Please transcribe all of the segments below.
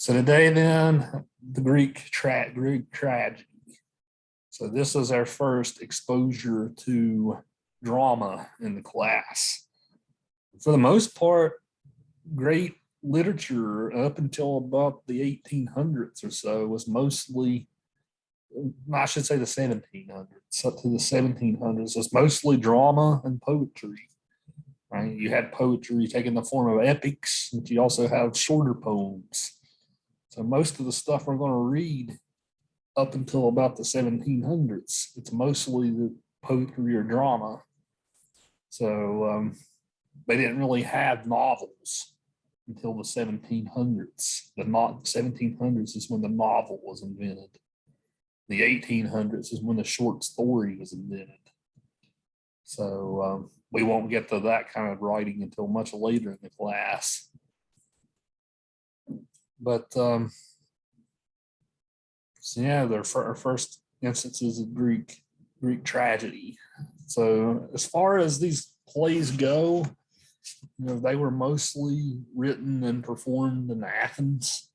So today then, the Greek tragedy. So this is our first exposure to drama in the class. For the most part, great literature up until about the 1800s or so was mostly, I should say the 1700s, up to the 1700s, was mostly drama and poetry. Right? You had poetry taking the form of epics, but you also have shorter poems. So most of the stuff we're going to read up until about the 1700s, it's mostly the poetry or drama. So they didn't really have novels until the 1700s. The 1700s is when the novel was invented. The 1800s is when the short story was invented. So we won't get to that kind of writing until much later in the class. But so yeah, they're our first instances of Greek tragedy. So as far as these plays go, they were mostly written and performed in Athens.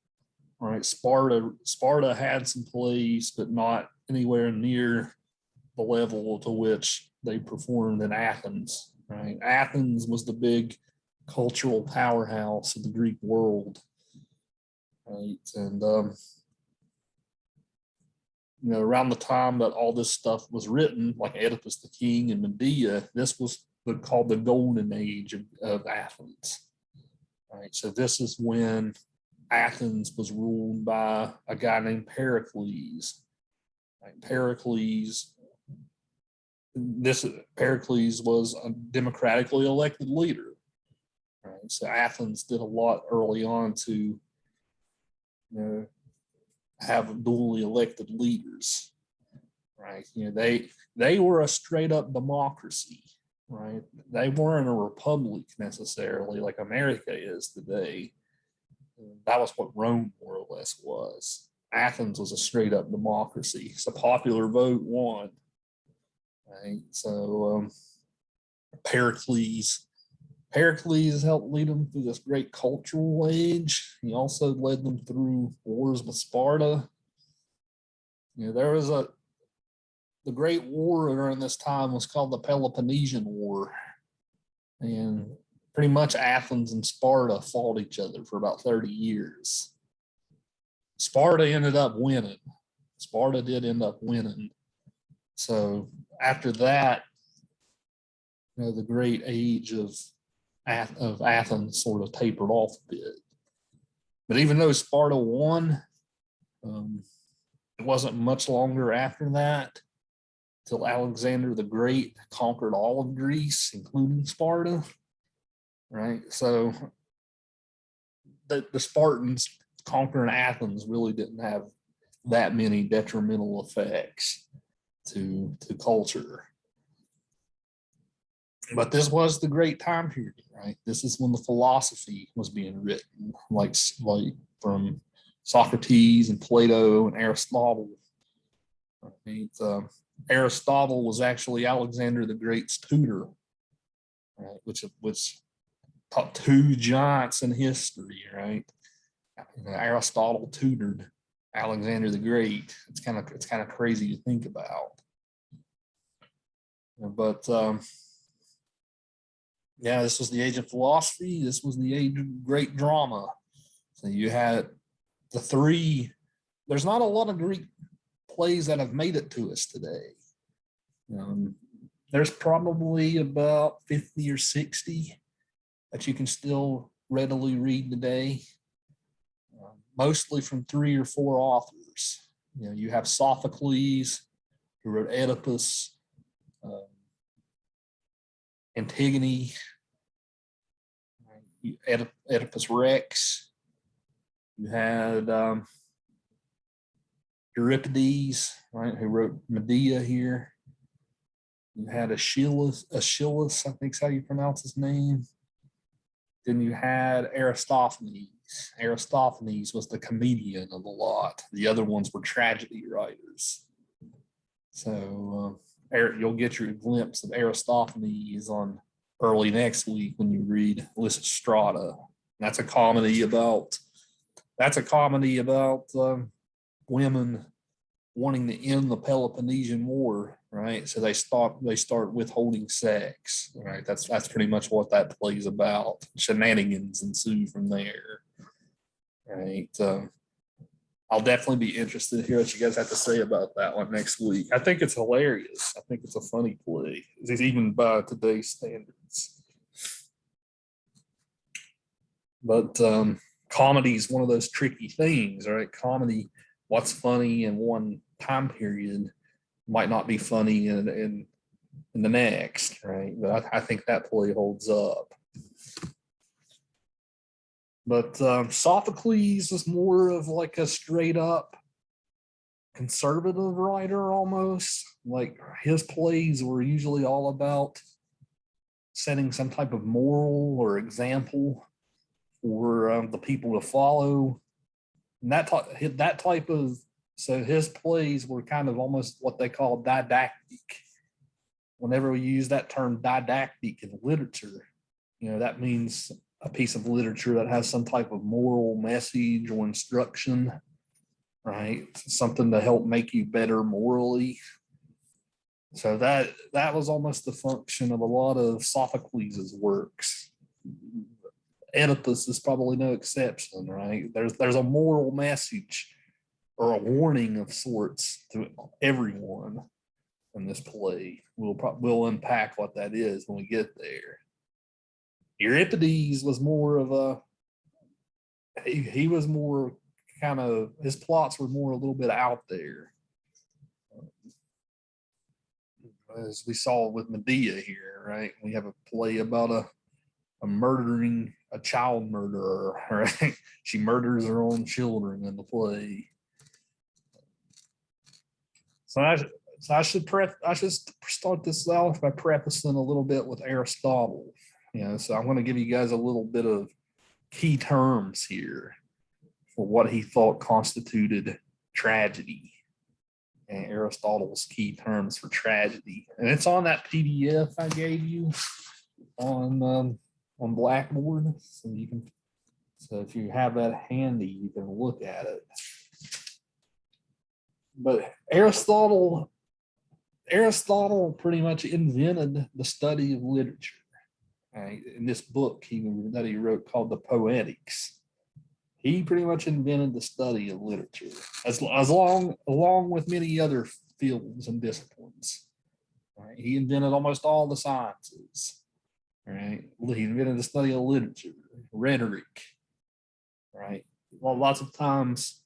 Right, Sparta had some plays, but not anywhere near the level to which they performed in Athens. Right, Athens was the big cultural powerhouse of the Greek world. Right, and around the time that all this stuff was written, like Oedipus the King and Medea, this was called the golden age of Athens. Right, so this is when Athens was ruled by a guy named Pericles. Right, Pericles was a democratically elected leader. Right, so Athens did a lot early on to have duly elected leaders. Right, they were a straight up democracy. Right, they weren't a republic necessarily like America is today. That was what Rome more or less was. Athens was a straight up democracy. So popular vote won. Right, so Pericles helped lead them through this great cultural age. He also led them through wars with Sparta. There was the Great War during this time was called the Peloponnesian War. And pretty much Athens and Sparta fought each other for about 30 years. Sparta ended up winning. Sparta did end up winning. So after that, the great age of Athens sort of tapered off a bit. But even though Sparta won, it wasn't much longer after that till Alexander the Great conquered all of Greece, including Sparta. Right, so the Spartans conquering Athens really didn't have that many detrimental effects to culture. But this was the great time period, right? This is when the philosophy was being written, like from Socrates and Plato and Aristotle. Right? Aristotle was actually Alexander the Great's tutor, right? Which taught two giants in history, right? Aristotle tutored Alexander the Great. It's kind of crazy to think about. But yeah, this was the age of philosophy. This was the age of great drama. So you had the three. There's not a lot of Greek plays that have made it to us today. There's probably about 50 or 60 that you can still readily read today, mostly from 3 or 4 authors. You have Sophocles, who wrote Oedipus, Antigone, Oedipus Rex. You had Euripedes, right, who wrote Medea here. You had Aeschylus, I think is how you pronounce his name. Then you had Aristophanes. Aristophanes was the comedian of the lot. The other ones were tragedy writers. So you'll get your glimpse of Aristophanes on early next week when you read Lysistrata. That's a comedy about That's a comedy about women wanting to end the Peloponnesian War, right? So they start withholding sex, right? That's pretty much what that play's about. Shenanigans ensue from there, right? I'll definitely be interested to hear what you guys have to say about that one next week. I think it's hilarious. I think it's a funny play, even by today's standards. But comedy is one of those tricky things, right? Comedy, what's funny in one time period might not be funny in the next, right? But I think that play holds up. But Sophocles is more of like a straight up conservative writer almost. Like his plays were usually all about setting some type of moral or example for the people to follow. And that type of, so his plays were kind of almost what they call didactic. Whenever we use that term didactic in literature, that means a piece of literature that has some type of moral message or instruction, right? Something to help make you better morally. So that was almost the function of a lot of Sophocles' works. Oedipus is probably no exception, right? There's a moral message or a warning of sorts to everyone in this play. We'll unpack what that is when we get there. Euripedes was more of a, he was more kind of, his plots were more a little bit out there. As we saw with Medea here, right? We have a play about a murdering, a child murderer, right? She murders her own children in the play. So I should start this off by prefacing a little bit with Aristotle. So I'm going to give you guys a little bit of key terms here for what he thought constituted tragedy, and Aristotle's key terms for tragedy. And it's on that PDF I gave you on Blackboard, so if you have that handy, you can look at it. But Aristotle pretty much invented the study of literature. Right? In this book that he wrote called the Poetics, he pretty much invented the study of literature, along with many other fields and disciplines. Right? He invented almost all the sciences. Right? He invented the study of literature, rhetoric. Right? Well, lots of times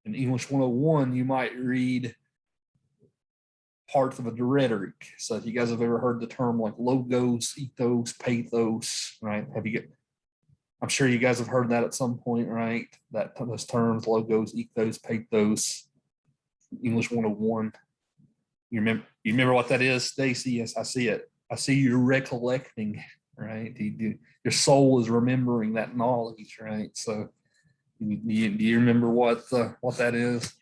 in English 101, you might read parts of a rhetoric. So if you guys have ever heard the term like logos, ethos, pathos, right? I'm sure you guys have heard that at some point, right? Those terms, logos, ethos, pathos, English 101. You remember what that is, Stacy? Yes, I see it. I see you recollecting, right? Your soul is remembering that knowledge, right? So do you remember what that is?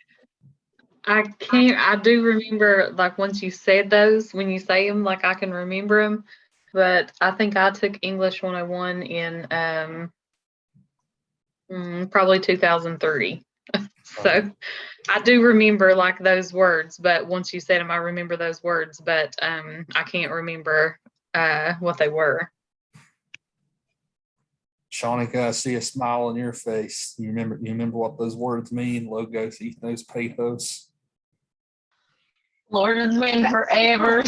I can't. I do remember, like, once you said those, when you say them, like, I can remember them. But I think I took English 101 in probably 2003. So I do remember, like, those words. But once you said them, I remember those words. But I can't remember what they were. Shanika, I see a smile on your face. You remember what those words mean? Logos, ethos, pathos. Lord has been forever.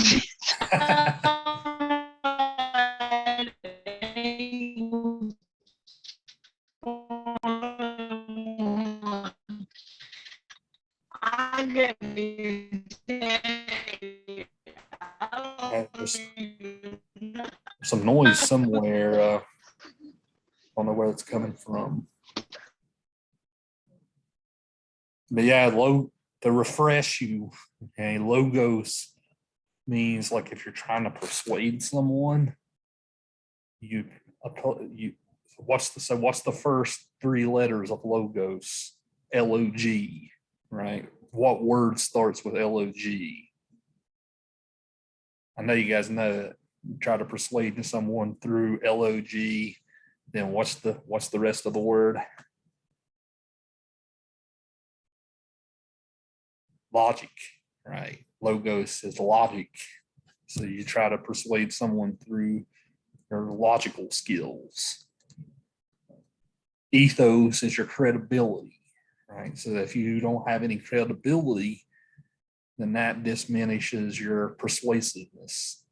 There's some noise somewhere. I don't know where it's coming from. But yeah, to refresh you, okay, logos means like if you're trying to persuade someone, what's the first three letters of logos? L-O-G, right? What word starts with L-O-G? I know you guys know it. You try to persuade someone through L-O-G, then what's the rest of the word? logic, right? Logos is logic. So you try to persuade someone through their logical skills. Ethos is your credibility, right? So if you don't have any credibility, then that diminishes your persuasiveness.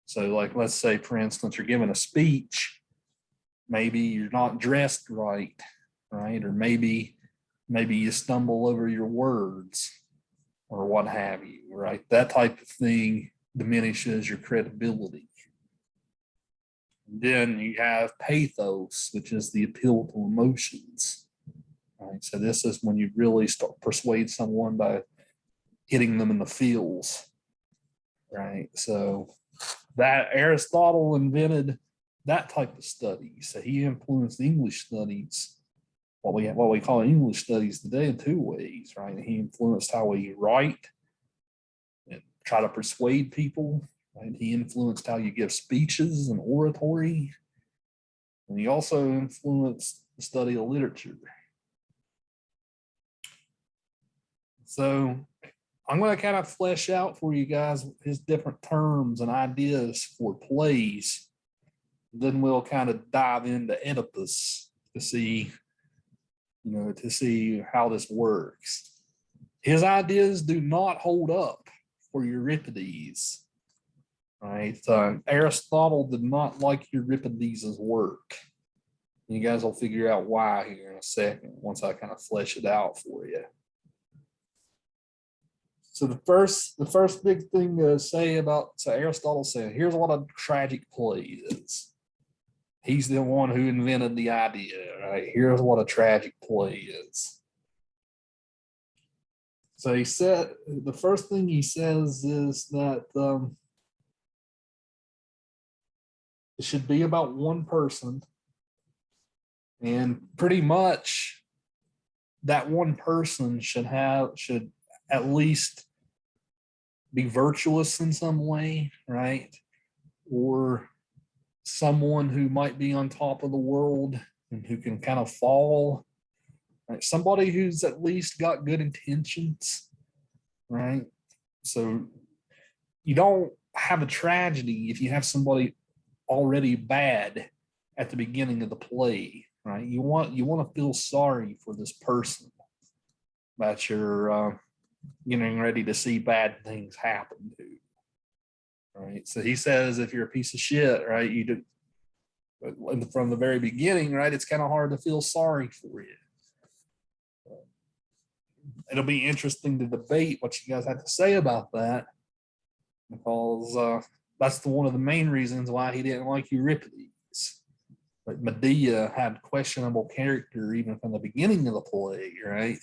So like, let's say, for instance, you're giving a speech, maybe you're not dressed right, right? Or maybe you stumble over your words or what have you, right? That type of thing diminishes your credibility. Then you have pathos, which is the appeal to emotions. Right? So this is when you really start persuade someone by hitting them in the feels. Right. So that Aristotle invented that type of study. So he influenced English studies, what we call English studies today, in two ways, right? He influenced how we write and try to persuade people. Right? He influenced how you give speeches and oratory. And he also influenced the study of literature. So I'm going to kind of flesh out for you guys his different terms and ideas for plays. Then we'll kind of dive into Oedipus to see, to see how this works. His ideas do not hold up for Euripedes. Right? Aristotle did not like Euripedes' work. You guys will figure out why here in a second once I kind of flesh it out for you. So the first big thing to say about, so Aristotle said, here's what a tragic play is. He's the one who invented the idea, right? Here's what a tragic play is. So he said, the first thing he says is that it should be about one person, and pretty much that one person should at least be virtuous in some way, right? Or someone who might be on top of the world and who can kind of fall, right? Somebody who's at least got good intentions, right? So you don't have a tragedy if you have somebody already bad at the beginning of the play, right? You want to feel sorry for this person that you're getting ready to see bad things happen to. Right. So he says, if you're a piece of shit, right, you do from the very beginning, right, it's kind of hard to feel sorry for you. It'll be interesting to debate what you guys have to say about that, because that's one of the main reasons why he didn't like Euripides. But Medea had questionable character even from the beginning of the play, right?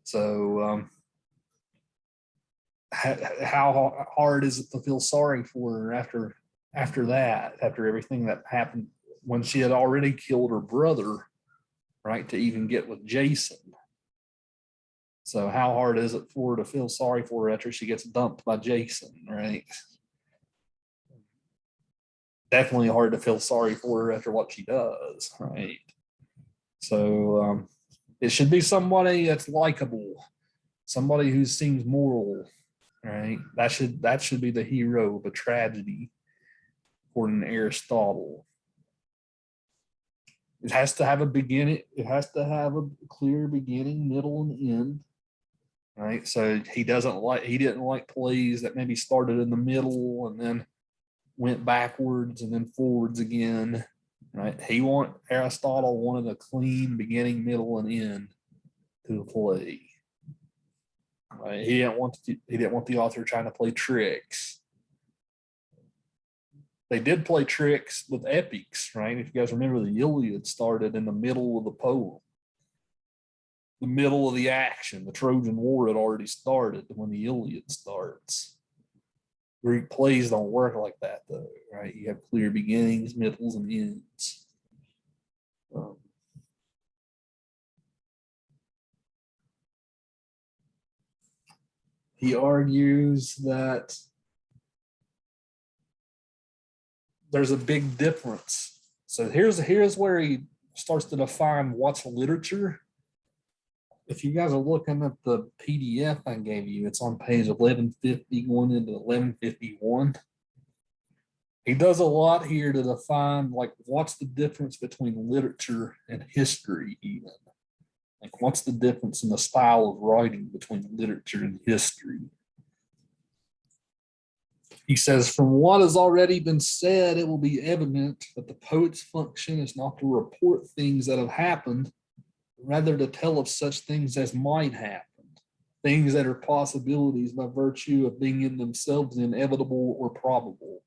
So how hard is it to feel sorry for her after everything that happened, when she had already killed her brother, right, to even get with Jason? So how hard is it for her to feel sorry for her after she gets dumped by Jason, right? Definitely hard to feel sorry for her after what she does, right? So it should be somebody that's likable, somebody who seems moral, right? That should be the hero of a tragedy, according to Aristotle. It has to have a beginning. It has to have a clear beginning, middle, and end, right? So he didn't like plays that maybe started in the middle and then went backwards and then forwards again, right? Aristotle wanted a clean beginning, middle, and end to the play. Right? He didn't want the author trying to play tricks. They did play tricks with epics, right? If you guys remember, the Iliad started in the middle of the poem, the middle of the action. The Trojan War had already started when the Iliad starts. Greek plays don't work like that, though, right? You have clear beginnings, middles, and ends. He argues that there's a big difference. So here's where he starts to define what's literature if you guys are looking at the PDF I gave you, it's on page 1150 going into 1151. He does a lot here to define, like, what's the difference between literature and history even. Like, what's the difference in the style of writing between literature and history? He says, from what has already been said, it will be evident that the poet's function is not to report things that have happened, but rather to tell of such things as might happen, things that are possibilities by virtue of being in themselves inevitable or probable.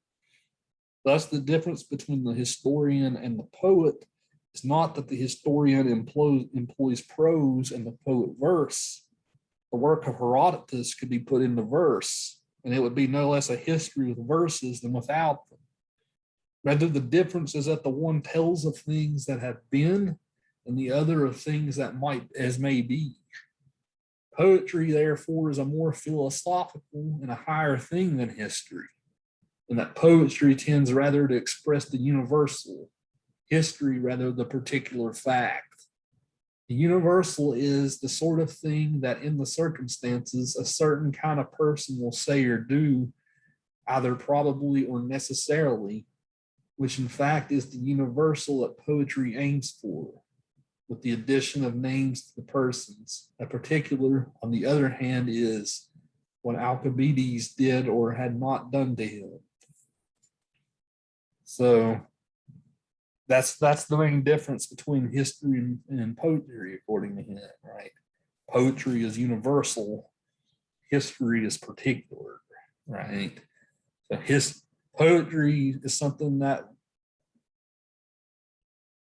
Thus, the difference between the historian and the poet is not that the historian employs prose and the poet verse. The work of Herodotus could be put into verse, and it would be no less a history with verses than without them. Rather, the difference is that the one tells of things that have been, and the other of things that might as may be. Poetry, therefore, is a more philosophical and a higher thing than history, and that poetry tends rather to express the universal, history rather the particular fact. The universal is the sort of thing that in the circumstances a certain kind of person will say or do, either probably or necessarily, which in fact is the universal that poetry aims for, with the addition of names to the persons. A particular, on the other hand, is what Alcibiades did or had not done to him. So that's the main difference between history and poetry, according to him, right? Poetry is universal, history is particular, right? So his poetry is something that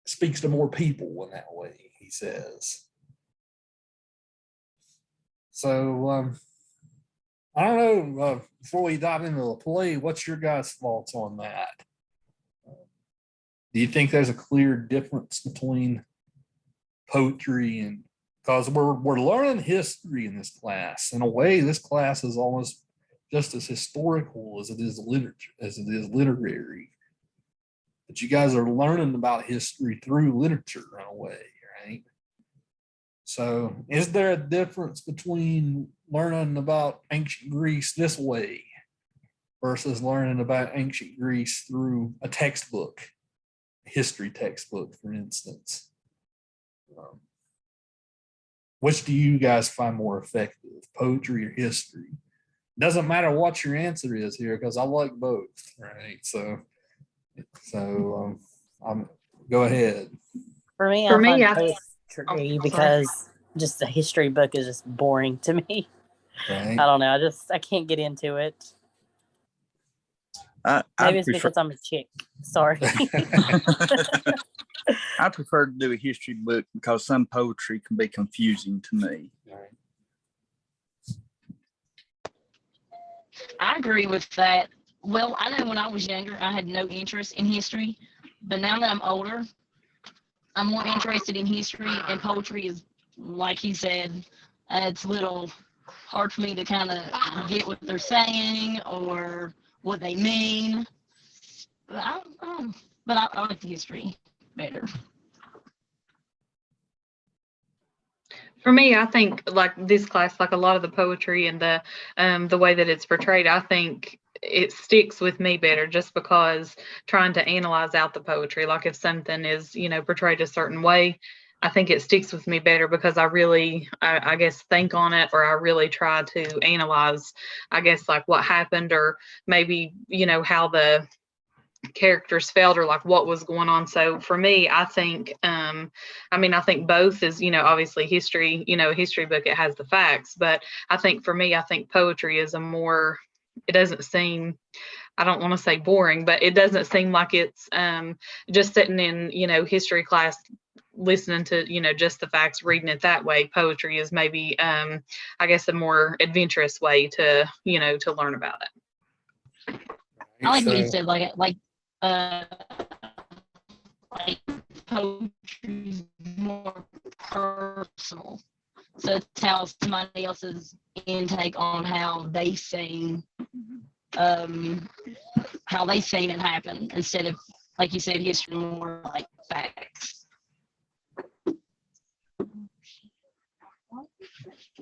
speaks to more people in that way, he says. So I don't know, before we dive into the play, what's your guys' thoughts on that? Do you think there's a clear difference between poetry and, because we're learning history in this class. In a way, this class is almost just as historical as it is literature, as it is literary. But you guys are learning about history through literature in a way, right? So is there a difference between learning about ancient Greece this way versus learning about ancient Greece through a textbook, a history textbook, for instance? Which do you guys find more effective, poetry or history? Doesn't matter what your answer is here, because I like both, right? So go ahead. For me, For I me, find I poetry because just a history book is just boring to me. Right. I don't know. I can't get into it. Maybe it's because I'm a chick. Sorry. I prefer to do a history book because some poetry can be confusing to me. I agree with that. Well, I know when I was younger, I had no interest in history, but now that I'm older, I'm more interested in history, and poetry is, like he said, it's a little hard for me to kind of get what they're saying or what they mean. But I like the history better. For me, I think like this class, like a lot of the poetry and the way that it's portrayed, I think it sticks with me better just because trying to analyze out the poetry, like if something is, portrayed a certain way, I think it sticks with me better because I really, I guess, think on it, or I really try to analyze, I guess, like what happened, or maybe, how the characters felt, or like what was going on. So for me, I think I think both is, obviously history, a history book, it has the facts, but I think for me, I think poetry is it doesn't seem, I don't want to say boring, but it doesn't seem like it's just sitting in, history class listening to, just the facts, reading it that way. Poetry is maybe I guess a more adventurous way to, to learn about it. I like what you said, like poetry is more personal. So it's how somebody else's intake on how they seen it happen, instead of, like you said, history more like facts.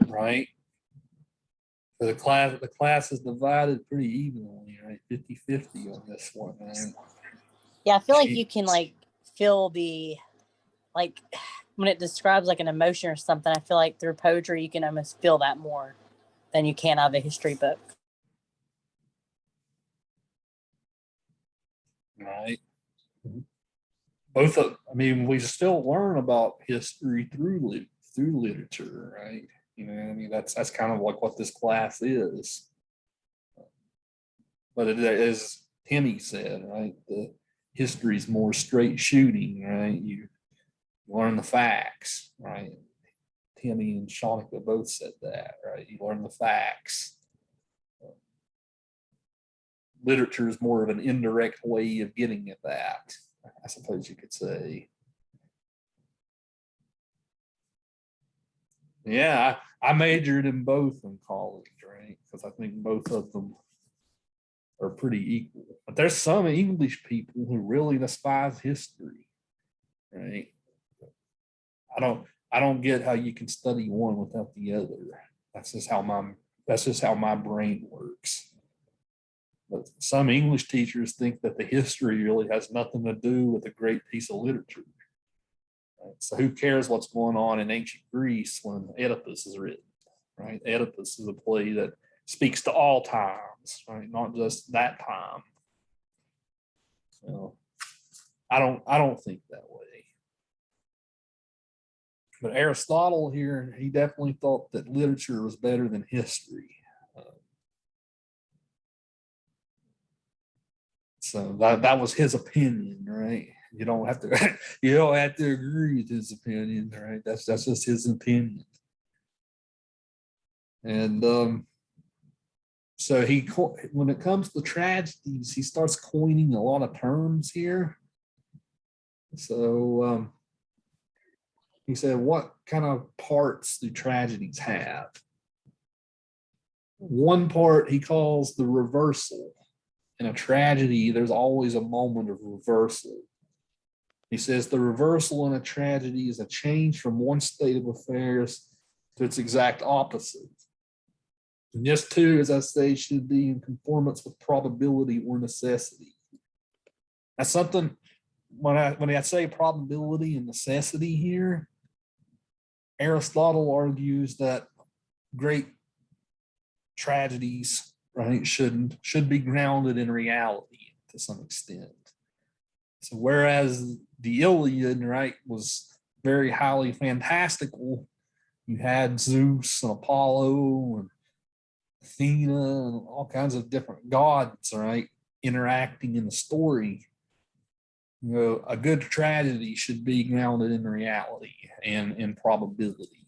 right? So the class is divided pretty evenly, right? 50-50 on this one, man. Yeah, I feel like you can like feel the like when it describes like an emotion or something. I feel like through poetry you can almost feel that more than you can out of a history book. Right. I mean, we still learn about history through literature, right? You know, I mean, that's kind of like what this class is. But it is, Timmy said, right? The history is more straight shooting, right? You learn the facts, right? Timmy and Shanika both said that, right? You learn the facts. Literature is more of an indirect way of getting at that, I suppose you could say. Yeah, I majored in both in college, right? Because I think both of them are pretty equal. But there's some English people who really despise history, right? I don't get how you can study one without the other. That's just how my brain works. But some English teachers think that the history really has nothing to do with a great piece of literature. Right? So who cares what's going on in ancient Greece when Oedipus is written? Right? Oedipus is a play that speaks to all times, right? Not just that time. So I don't think that way. But Aristotle here, he definitely thought that literature was better than history. So that was his opinion, right? You don't have to you don't have to agree with his opinion, right? That's just his opinion. And so when it comes to tragedies, he starts coining a lot of terms here. So he said, what kind of parts do tragedies have? One part he calls the reversal. In a tragedy, there's always a moment of reversal. He says the reversal in a tragedy is a change from one state of affairs to its exact opposite. And this too, as I say, should be in conformance with probability or necessity. That's something, when I say probability and necessity here, Aristotle argues that great tragedies, right, should be grounded in reality to some extent. So whereas the Iliad, right, was very highly fantastical, you had Zeus and Apollo and Athena and all kinds of different gods, right, interacting in the story. You know, a good tragedy should be grounded in reality and in probability.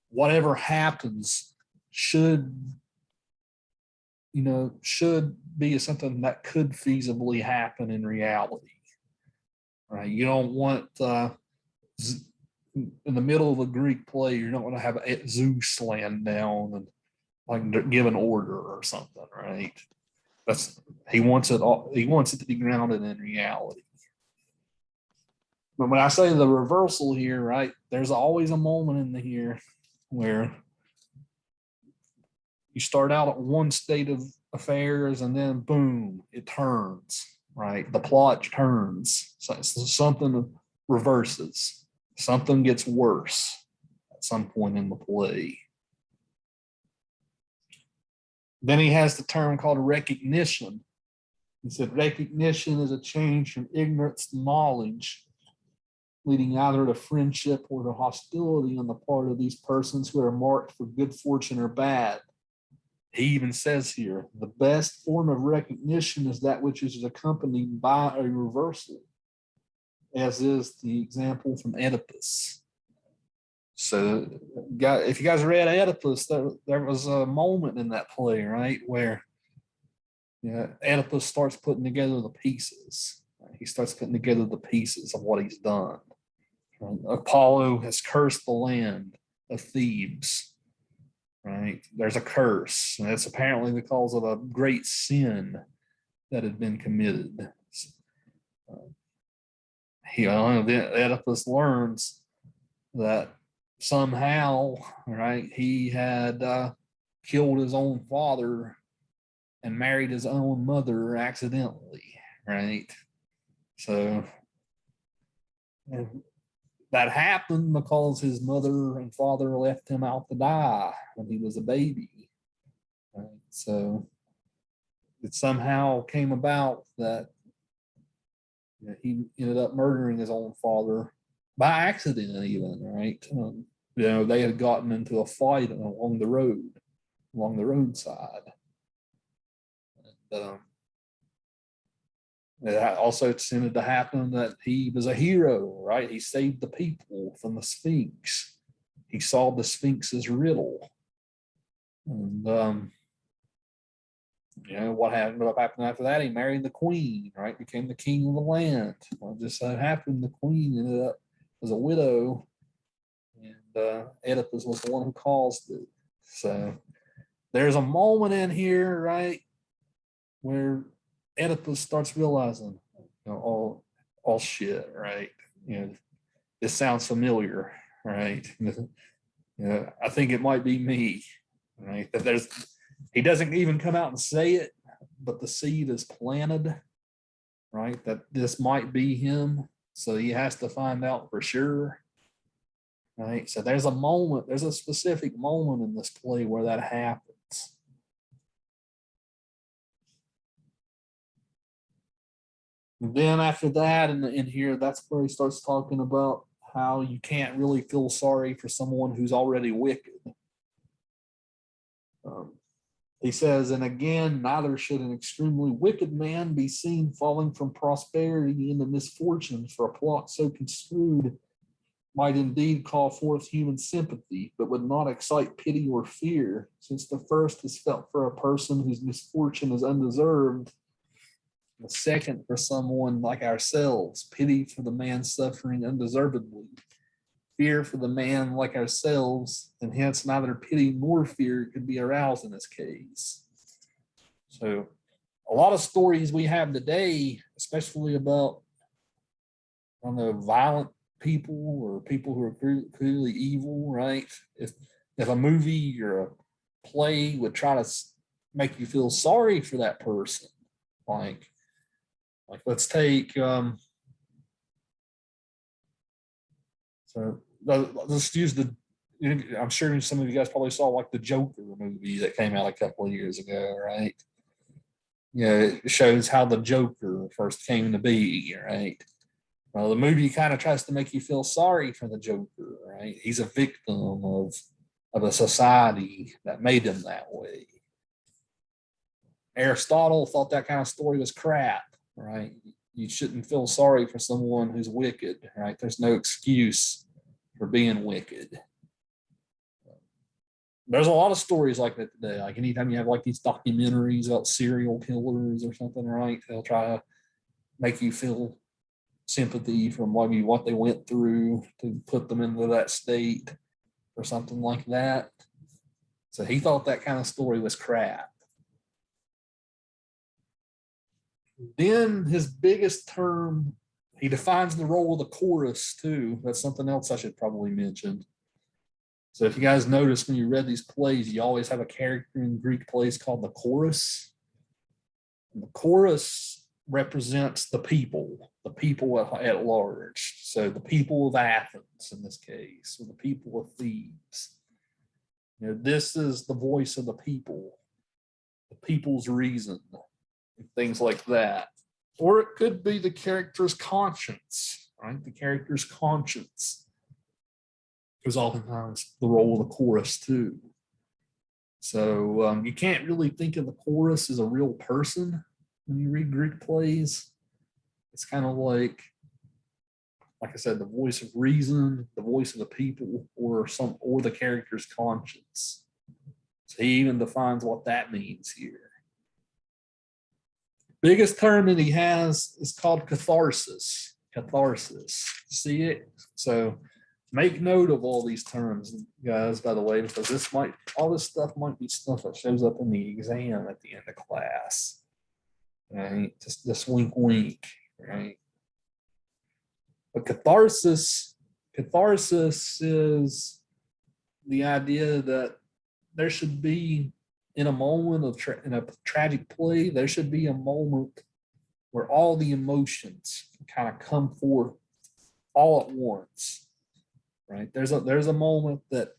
Whatever happens should be something that could feasibly happen in reality. Right? You don't want in the middle of a Greek play, you're not going to have Zeus land down and like give an order or something, right? He wants it to be grounded in reality. But when I say the reversal here, right, there's always a moment in here where you start out at one state of affairs and then boom, it turns, right? The plot turns. So something reverses. Something gets worse at some point in the play. Then he has the term called recognition. He said recognition is a change from ignorance to knowledge, leading either to friendship or to hostility on the part of these persons who are marked for good fortune or bad. He even says here, the best form of recognition is that which is accompanied by a reversal, as is the example from Oedipus. So if you guys read Oedipus, there was a moment in that play, right, where Oedipus starts putting together the pieces. He starts putting together the pieces of what he's done. Apollo has cursed the land of Thebes. Right? There's a curse, and it's apparently because of a great sin that had been committed. Oedipus learns that somehow, right, he had killed his own father and married his own mother accidentally, right? So and that happened because his mother and father left him out to die when he was a baby. Right? So it somehow came about that he ended up murdering his own father by accident, even, right? They had gotten into a fight along the roadside. And, it also tended to happen that he was a hero, right? He saved the people from the Sphinx. He solved the Sphinx's riddle. And what happened after that? He married the queen, right? Became the king of the land. Well, just so happened the queen ended up as a widow, and Oedipus was the one who caused it. So there's a moment in here, right, where Oedipus starts realizing, all shit, right? This sounds familiar, right? I think it might be me, right? That he doesn't even come out and say it, but the seed is planted, right? That this might be him. So he has to find out for sure, right? So there's a specific moment in this play where that happens. And then after that, in here, that's where he starts talking about how you can't really feel sorry for someone who's already wicked. He says, and again, neither should an extremely wicked man be seen falling from prosperity into misfortune, for a plot so construed might indeed call forth human sympathy, but would not excite pity or fear, since the first is felt for a person whose misfortune is undeserved, the second for someone like ourselves, pity for the man suffering undeservedly, fear for the man like ourselves, and hence neither pity nor fear could be aroused in this case. So a lot of stories we have today, especially about violent people or people who are clearly evil, right? If a movie or a play would try to make you feel sorry for that person, like let's take let's use I'm sure some of you guys probably saw like the Joker movie that came out a couple of years ago, right? It shows how the Joker first came to be, right? Well, the movie kind of tries to make you feel sorry for the Joker, right? He's a victim of a society that made him that way. Aristotle thought that kind of story was crap, right? You shouldn't feel sorry for someone who's wicked, right? There's no excuse for being wicked. There's a lot of stories like that today. Like anytime you have like these documentaries about serial killers or something, right? They'll try to make you feel sympathy from maybe what they went through to put them into that state or something like that. So he thought that kind of story was crap. Then his biggest term, he defines the role of the chorus too. That's something else I should probably mention. So if you guys notice when you read these plays, you always have a character in Greek plays called the chorus. And the chorus represents the people at large. So the people of Athens in this case, or the people of Thebes. This is the voice of the people's reason, and things like that. Or it could be the character's conscience, right? The character's conscience is oftentimes the role of the chorus too. So you can't really think of the chorus as a real person when you read Greek plays. It's kind of like I said, the voice of reason, the voice of the people, or the character's conscience. So he even defines what that means here. Biggest term that he has is called catharsis. Catharsis. See it? So make note of all these terms, guys, by the way, because all this stuff might be stuff that shows up in the exam at the end of class. Right? Just wink, wink, right? But catharsis is the idea that there should be, in a moment of in a tragic play, there should be a moment where all the emotions kind of come forth all at once, right? There's a moment that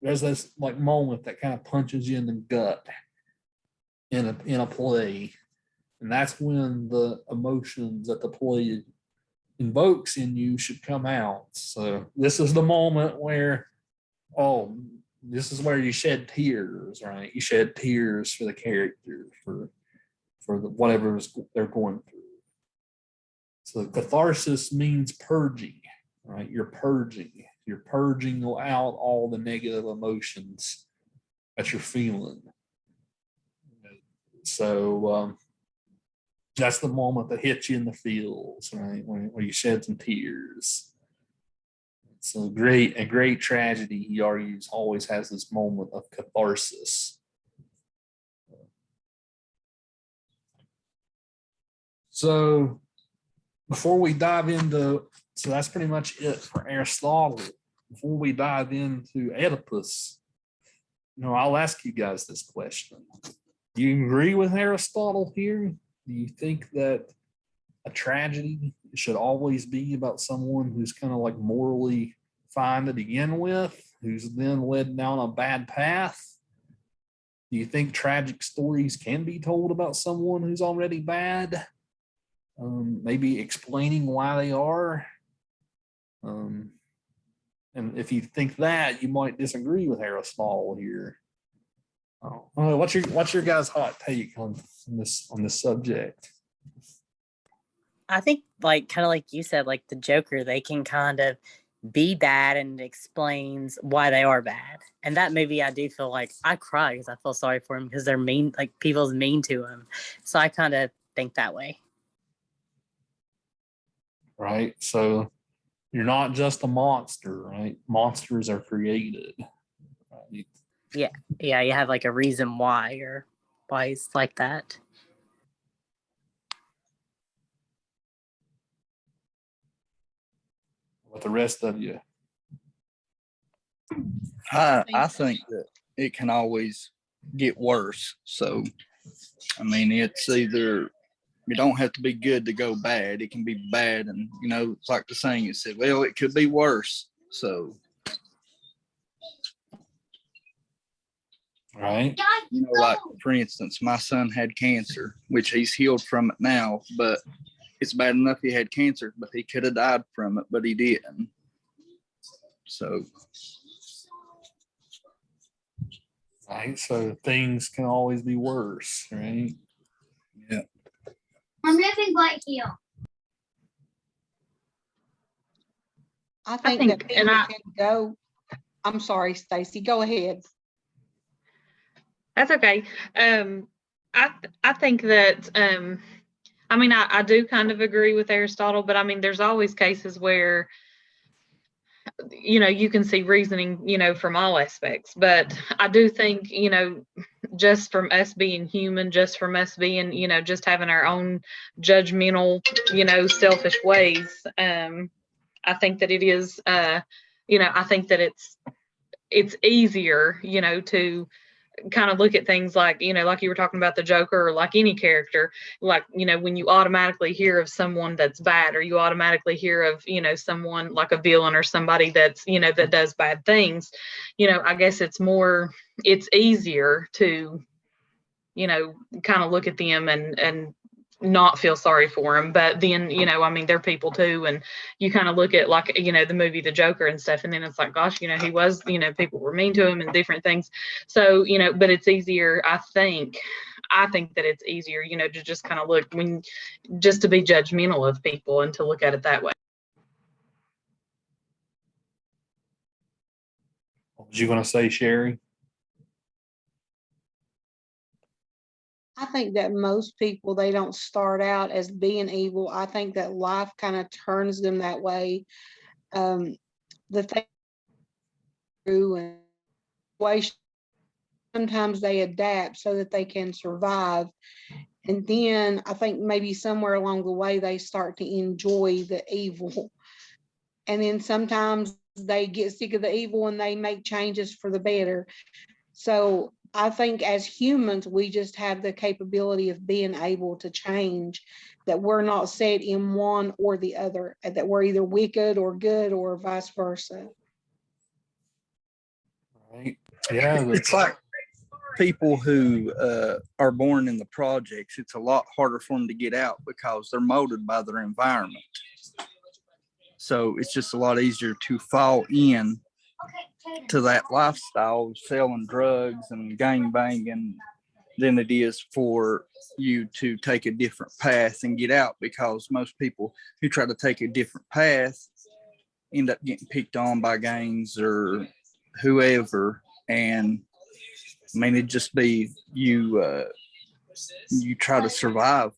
there's this like moment that kind of punches you in the gut in a play, and that's when the emotions that the play invokes in you should come out. So this is the moment where, oh, this is where you shed tears, right? You shed tears for the character, for whatever they're going through. So catharsis means purging, right? You're purging out all the negative emotions that you're feeling. So that's the moment that hits you in the feels, right? When you shed some tears. So a great tragedy, he argues, always has this moment of catharsis. So before we dive into, so that's pretty much it for Aristotle. Before we dive into Oedipus, I'll ask you guys this question. Do you agree with Aristotle here? Do you think that a tragedy should always be about someone who's kind of like morally fine to begin with, who's then led down a bad path? Do you think tragic stories can be told about someone who's already bad? Maybe explaining why they are. And if you think that, you might disagree with Aristotle here. What's your guys' hot take on this subject? I think kind of like you said, like the Joker, they can kind of be bad and explains why they are bad. And that maybe I do feel like I cry because I feel sorry for him because they're mean, like people's mean to him. So I kind of think that way. Right. So you're not just a monster, right? Monsters are created. Right? Yeah, you have like a reason why he's like that. With the rest of you. I think that it can always get worse. So, I mean, it's either you don't have to be good to go bad. It can be bad. And, it's like the saying, it said, well, it could be worse. So, right. Like, for instance, my son had cancer, which he's healed from it now, but it's bad enough he had cancer, but he could have died from it, but he didn't. So. Right. So things can always be worse, right? Yeah. I'm living right here. I think that people can go. I'm sorry, Stacy. Go ahead. That's okay. I think that I do kind of agree with Aristotle, but there's always cases where you can see reasoning from all aspects. But I do think just from us being human, just from us being just having our own judgmental selfish ways, I think that it is I think that it's easier to kind of look at things like like you were talking about the Joker, or like any character, like when you automatically hear of someone that's bad, or you automatically hear of someone like a villain or somebody that's that does bad things, I guess it's easier to kind of look at them and not feel sorry for them. But then they're people too, and you kind of look at like the movie The Joker and stuff, and then it's like, gosh, he was people were mean to him and different things. So but it's easier, I think that it's easier to just kind of look just to be judgmental of people and to look at it that way. What was you going to say, Sherry? I think that most people, they don't start out as being evil. I think that life kind of turns them that way. The thing and sometimes they adapt so that they can survive. And then I think maybe somewhere along the way, they start to enjoy the evil. And then sometimes they get sick of the evil and they make changes for the better. So I think as humans, we just have the capability of being able to change, that we're not set in one or the other, that we're either wicked or good or vice versa. Right. Yeah. It's like people who are born in the projects, it's a lot harder for them to get out because they're molded by their environment. So it's just a lot easier to fall in to that lifestyle of selling drugs and gang banging than it is for you to take a different path and get out, because most people who try to take a different path end up getting picked on by gangs or whoever. And I mean, it'd just be you try to survive.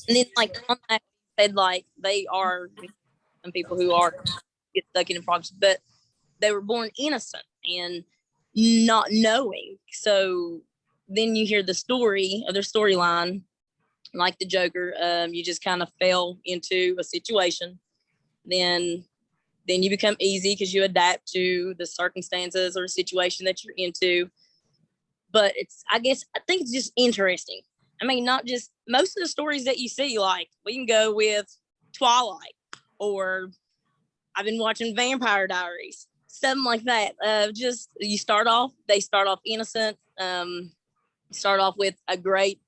And then, like, on that said, like, they are some people who are get stuck in projects, but they were born innocent and not knowing. So then you hear the story of their storyline, like the Joker. You just kind of fell into a situation, then you become easy because you adapt to the circumstances or situation that you're into. But I think it's just interesting. I mean, not just most of the stories that you see, like we can go with Twilight, or I've been watching Vampire Diaries, something like that. They start off innocent, start off with a great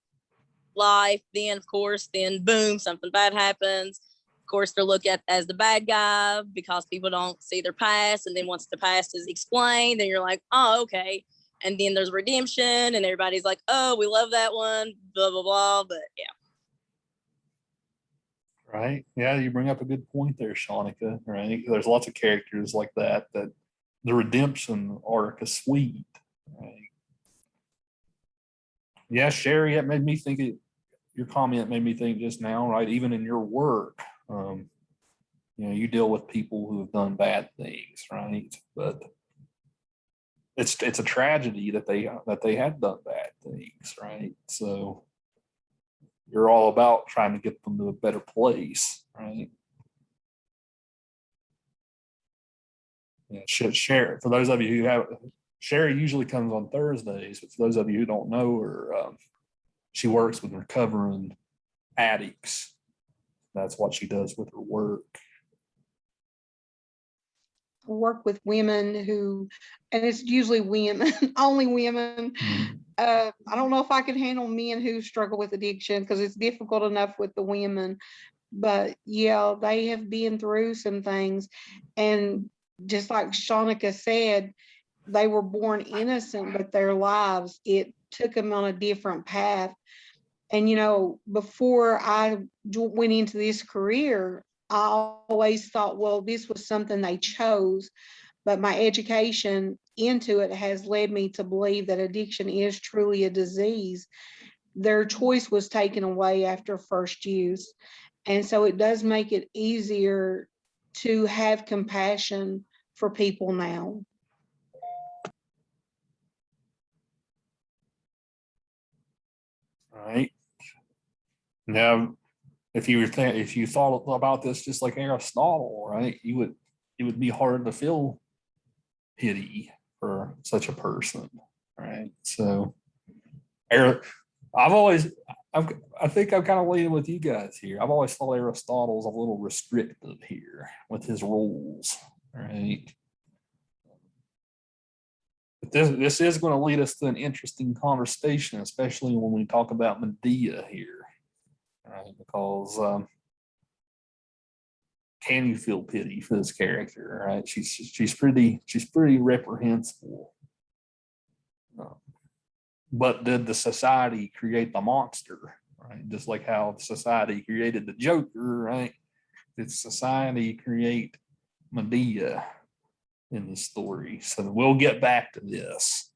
life. Then, of course, boom, something bad happens. Of course, they're looked at as the bad guy because people don't see their past. And then once the past is explained, then you're like, oh, okay. And then there's redemption and everybody's like, oh, we love that one, blah, blah, blah. But yeah. Right. Yeah, you bring up a good point there, Shanika. Right. There's lots of characters like that the redemption arc is sweet. Right. Yeah, Sherry, it made me think your comment made me think just now, right? Even in your work, you deal with people who have done bad things, right? But it's a tragedy that they had done bad things, right? So you're all about trying to get them to a better place, right? Yeah, Sherry, for those of you who have, Sherry usually comes on Thursdays, but for those of you who don't know her, she works with recovering addicts. That's what she does with her work. Work with women who, and it's usually women, only women. I don't know if I could handle men who struggle with addiction because it's difficult enough with the women. But yeah, they have been through some things. And just like Shanika said, they were born innocent, but their lives, it took them on a different path. And, before I went into this career, I always thought, well, this was something they chose. But my education into it has led me to believe that addiction is truly a disease. Their choice was taken away after first use. And so it does make it easier to have compassion for people now. Right. Now, if you thought about this just like Aristotle, right, it would be hard to feel pity for such a person, right? So, I think I'm kind of leaning with you guys here. I've always thought Aristotle's a little restrictive here with his rules, right? But this is going to lead us to an interesting conversation, especially when we talk about Medea here, right? Because can you feel pity for this character, right? She's pretty reprehensible. But did the society create the monster, right? Just like how society created the Joker, right? Did society create Medea in the story? So we'll get back to this.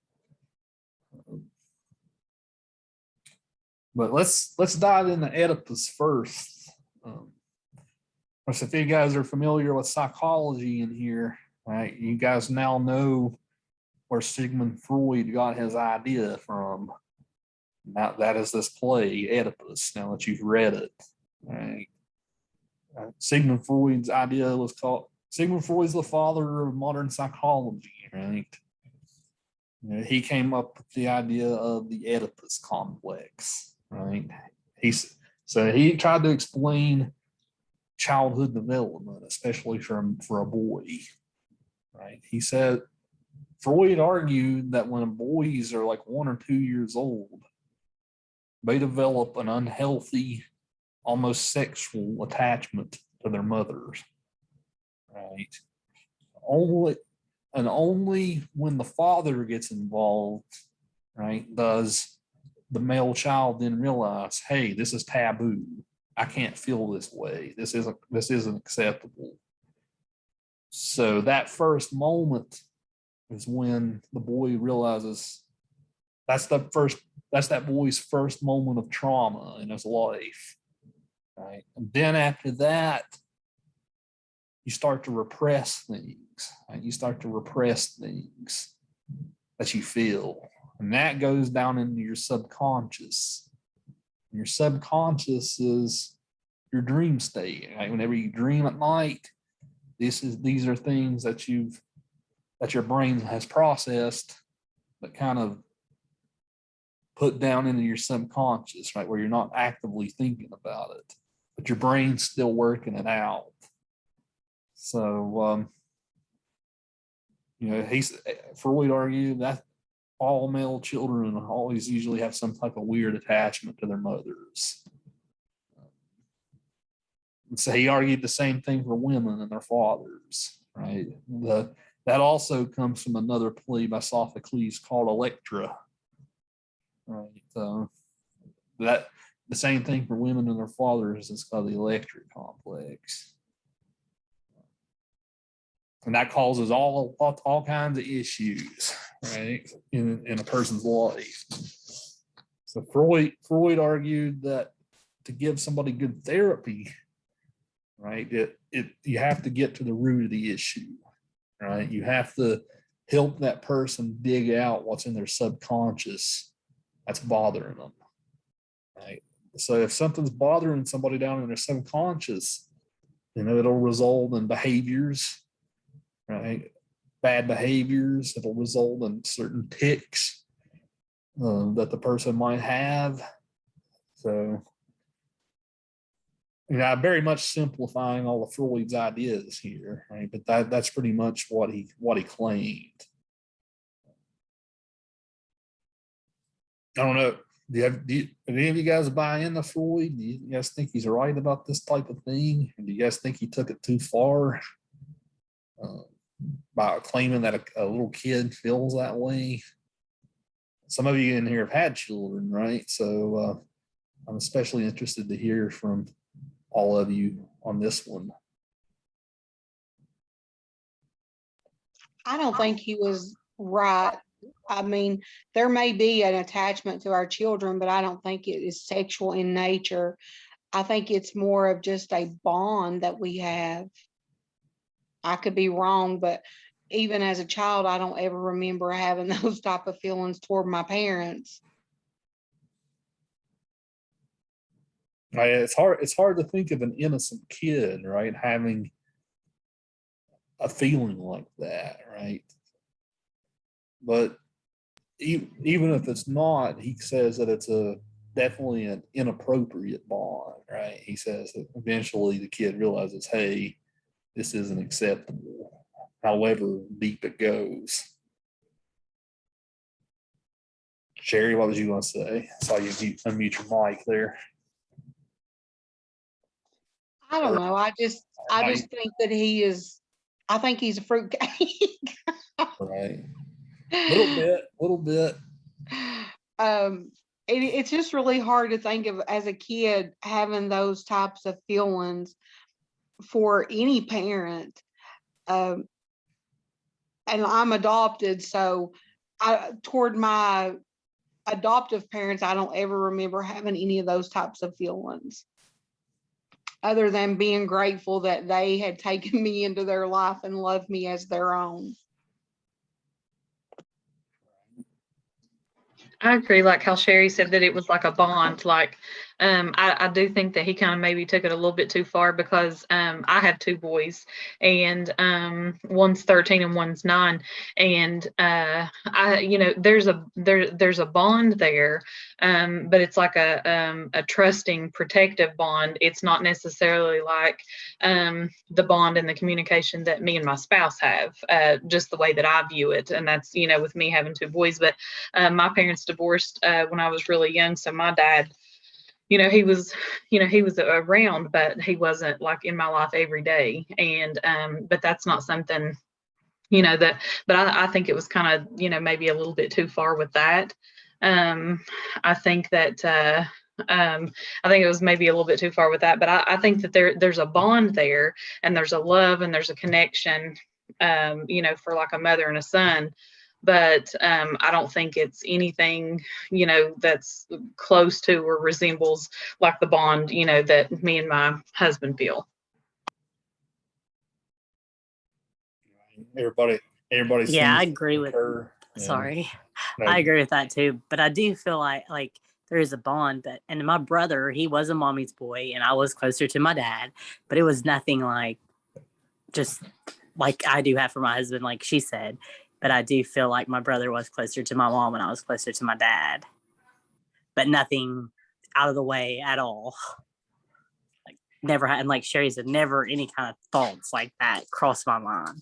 But let's dive into Oedipus first. If you guys are familiar with psychology in here, right, you guys now know where Sigmund Freud got his idea from. Now that is this play, Oedipus, now that you've read it. Right. Sigmund Freud's idea was called, Sigmund Freud's the father of modern psychology, right? He came up with the idea of the Oedipus complex, right? So he tried to explain childhood development, especially for a boy, right? He said, Freud argued that when boys are like 1 or 2 years old, they develop an unhealthy, almost sexual attachment to their mothers, right? Only when the father gets involved, right, does the male child then realize, hey, this is taboo. I can't feel this way. This isn't acceptable. So that first moment is when the boy realizes that's that boy's first moment of trauma in his life, right? And then after that, you start to repress things, right? You start to repress things that you feel, and that goes down into your subconscious. And your subconscious is your dream state, right? Whenever you dream at night, these are things that your brain has processed, but kind of put down into your subconscious, right? Where you're not actively thinking about it, but your brain's still working it out. So, Freud argued that all male children always usually have some type of weird attachment to their mothers. So he argued the same thing for women and their fathers, right? That also comes from another play by Sophocles called Electra, right? That the same thing for women and their fathers is called the electric complex, and that causes all kinds of issues, right, in a person's life. So Freud argued that to give somebody good therapy, right, you have to get to the root of the issue, right? You have to help that person dig out what's in their subconscious that's bothering them, right? So if something's bothering somebody down in their subconscious, it'll result in behaviors, right? Bad behaviors. It'll result in certain tics that the person might have. So, I'm very much simplifying all of Freud's ideas here, right? But that's pretty much what he claimed. I don't know. Do any of you guys buy into Freud? Do you guys think he's right about this type of thing? And do you guys think he took it too far by claiming that a little kid feels that way? Some of you in here have had children, right? So I'm especially interested to hear from all of you on this one. I don't think he was right. I mean, there may be an attachment to our children, but I don't think it is sexual in nature. I think it's more of just a bond that we have. I could be wrong, but even as a child, I don't ever remember having those type of feelings toward my parents. Right, it's hard to think of an innocent kid, right, having a feeling like that, right? But even if it's not, he says that it's definitely an inappropriate bond, right? He says that eventually the kid realizes, hey, this isn't acceptable, however deep it goes. Sherry, what was you going to say? I saw you unmute your mic there. I don't know. I just think that I think he's a fruitcake. Right. Little bit. It's just really hard to think of as a kid having those types of feelings for any parent. And I'm adopted, so toward my adoptive parents, I don't ever remember having any of those types of feelings, other than being grateful that they had taken me into their life and loved me as their own. I agree, like how Sherry said that it was like a bond. Like I do think that he kind of maybe took it a little bit too far because I have two boys, and one's 13 and one's 9, and there's a bond there, but it's like a trusting, protective bond. It's not necessarily like the bond and the communication that me and my spouse have, just the way that I view it, and that's with me having two boys. But my parents divorced when I was really young, so my dad, he was around, but he wasn't like in my life every day. And but that's not something but I think it was kind of maybe a little bit too far with that. I think that I think it was maybe a little bit too far with that, but I think that there's a bond there, and there's a love, and there's a connection, for like a mother and a son. But I don't think it's anything, that's close to or resembles like the bond, that me and my husband feel. Everybody Yeah, I seems to agree with. concur. Sorry, No, I agree with that too. But I do feel like there is a bond that, and my brother, he was a mommy's boy, and I was closer to my dad. But it was nothing like just like I do have for my husband, like she said. But I do feel like my brother was closer to my mom, and I was closer to my dad. But nothing out of the way at all. Like never had, and like Sherry said, never any kind of thoughts like that crossed my mind.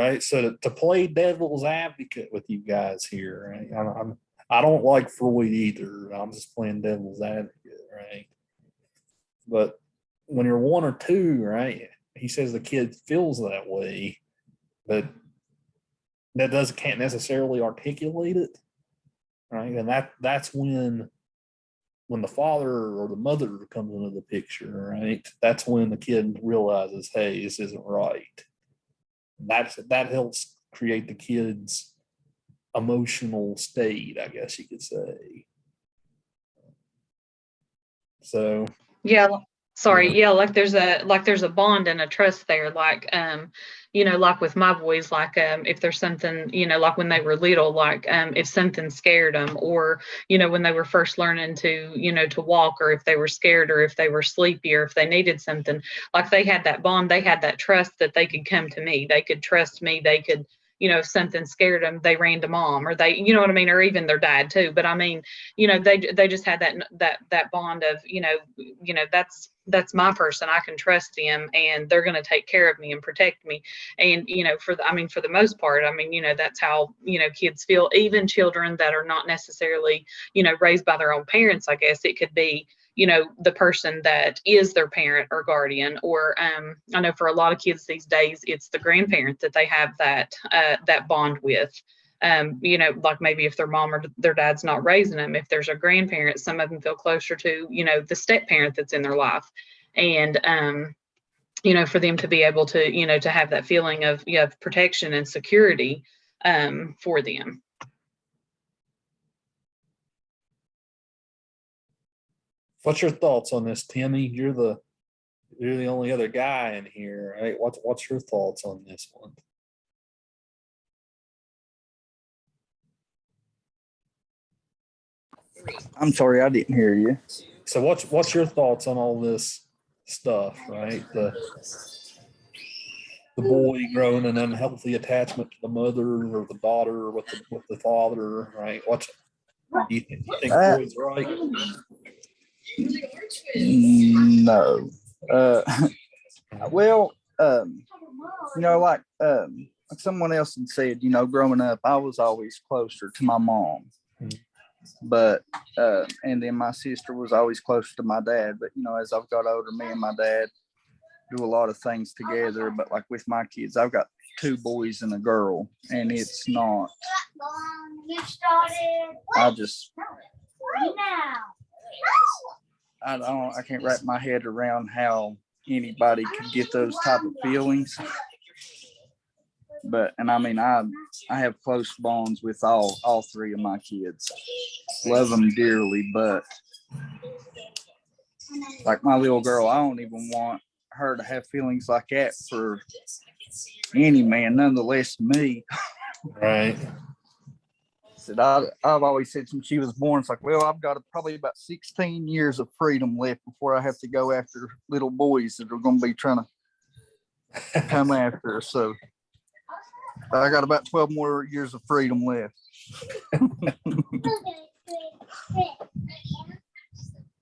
right. So to play devil's advocate with you guys here, right? I don't like Freud either. I'm just playing devil's advocate, right? But when you're 1 or 2, right? He says the kid feels that way, but that can't necessarily articulate it, right? And that's when the father or the mother comes into the picture, right? That's when the kid realizes, hey, this isn't right. That helps create the kid's emotional state, I guess you could say. So Yeah. Sorry. Yeah. Like there's a bond and a trust there. Like, like with my boys, like, if there's something, like when they were little, like, if something scared them, or, when they were first learning to walk, or if they were scared, or if they were sleepy, or if they needed something, like they had that bond, they had that trust that they could come to me, they could trust me, they could, if something scared them, they ran to mom, or they, you know what I mean? Or even their dad too. But I mean, they just had that bond of, that's my person. I can trust them, and they're going to take care of me and protect me. And, for the most part, that's how, kids feel. Even children that are not necessarily, raised by their own parents, I guess it could be, the person that is their parent or guardian, or I know for a lot of kids these days, it's the grandparent that they have that bond with. Like maybe if their mom or their dad's not raising them, if there's a grandparent, some of them feel closer to, the step parent that's in their life. And, for them to be able to, to have that feeling of, protection and security for them. what's your thoughts on this, Timmy? You're the only other guy in here, right? What's your thoughts on this one? I'm sorry, I didn't hear you. So what's your thoughts on all this stuff, right? The boy growing an unhealthy attachment to the mother or the daughter with the father, right? Do you think Freud's right? No. Well, like someone else had said, growing up, I was always closer to my mom. But and then my sister was always closer to my dad. But as I've got older, me and my dad do a lot of things together. But like with my kids, I've got 2 boys and a girl, and it's not. I can't wrap my head around how anybody could get those type of feelings. But I have close bonds with all 3 of my kids. Love them dearly, but like my little girl, I don't even want her to have feelings like that for any man, nonetheless me. Right. said, I've always said since she was born, it's like, well, I've got probably about 16 years of freedom left before I have to go after little boys that are going to be trying to come after her. So I got about 12 more years of freedom left.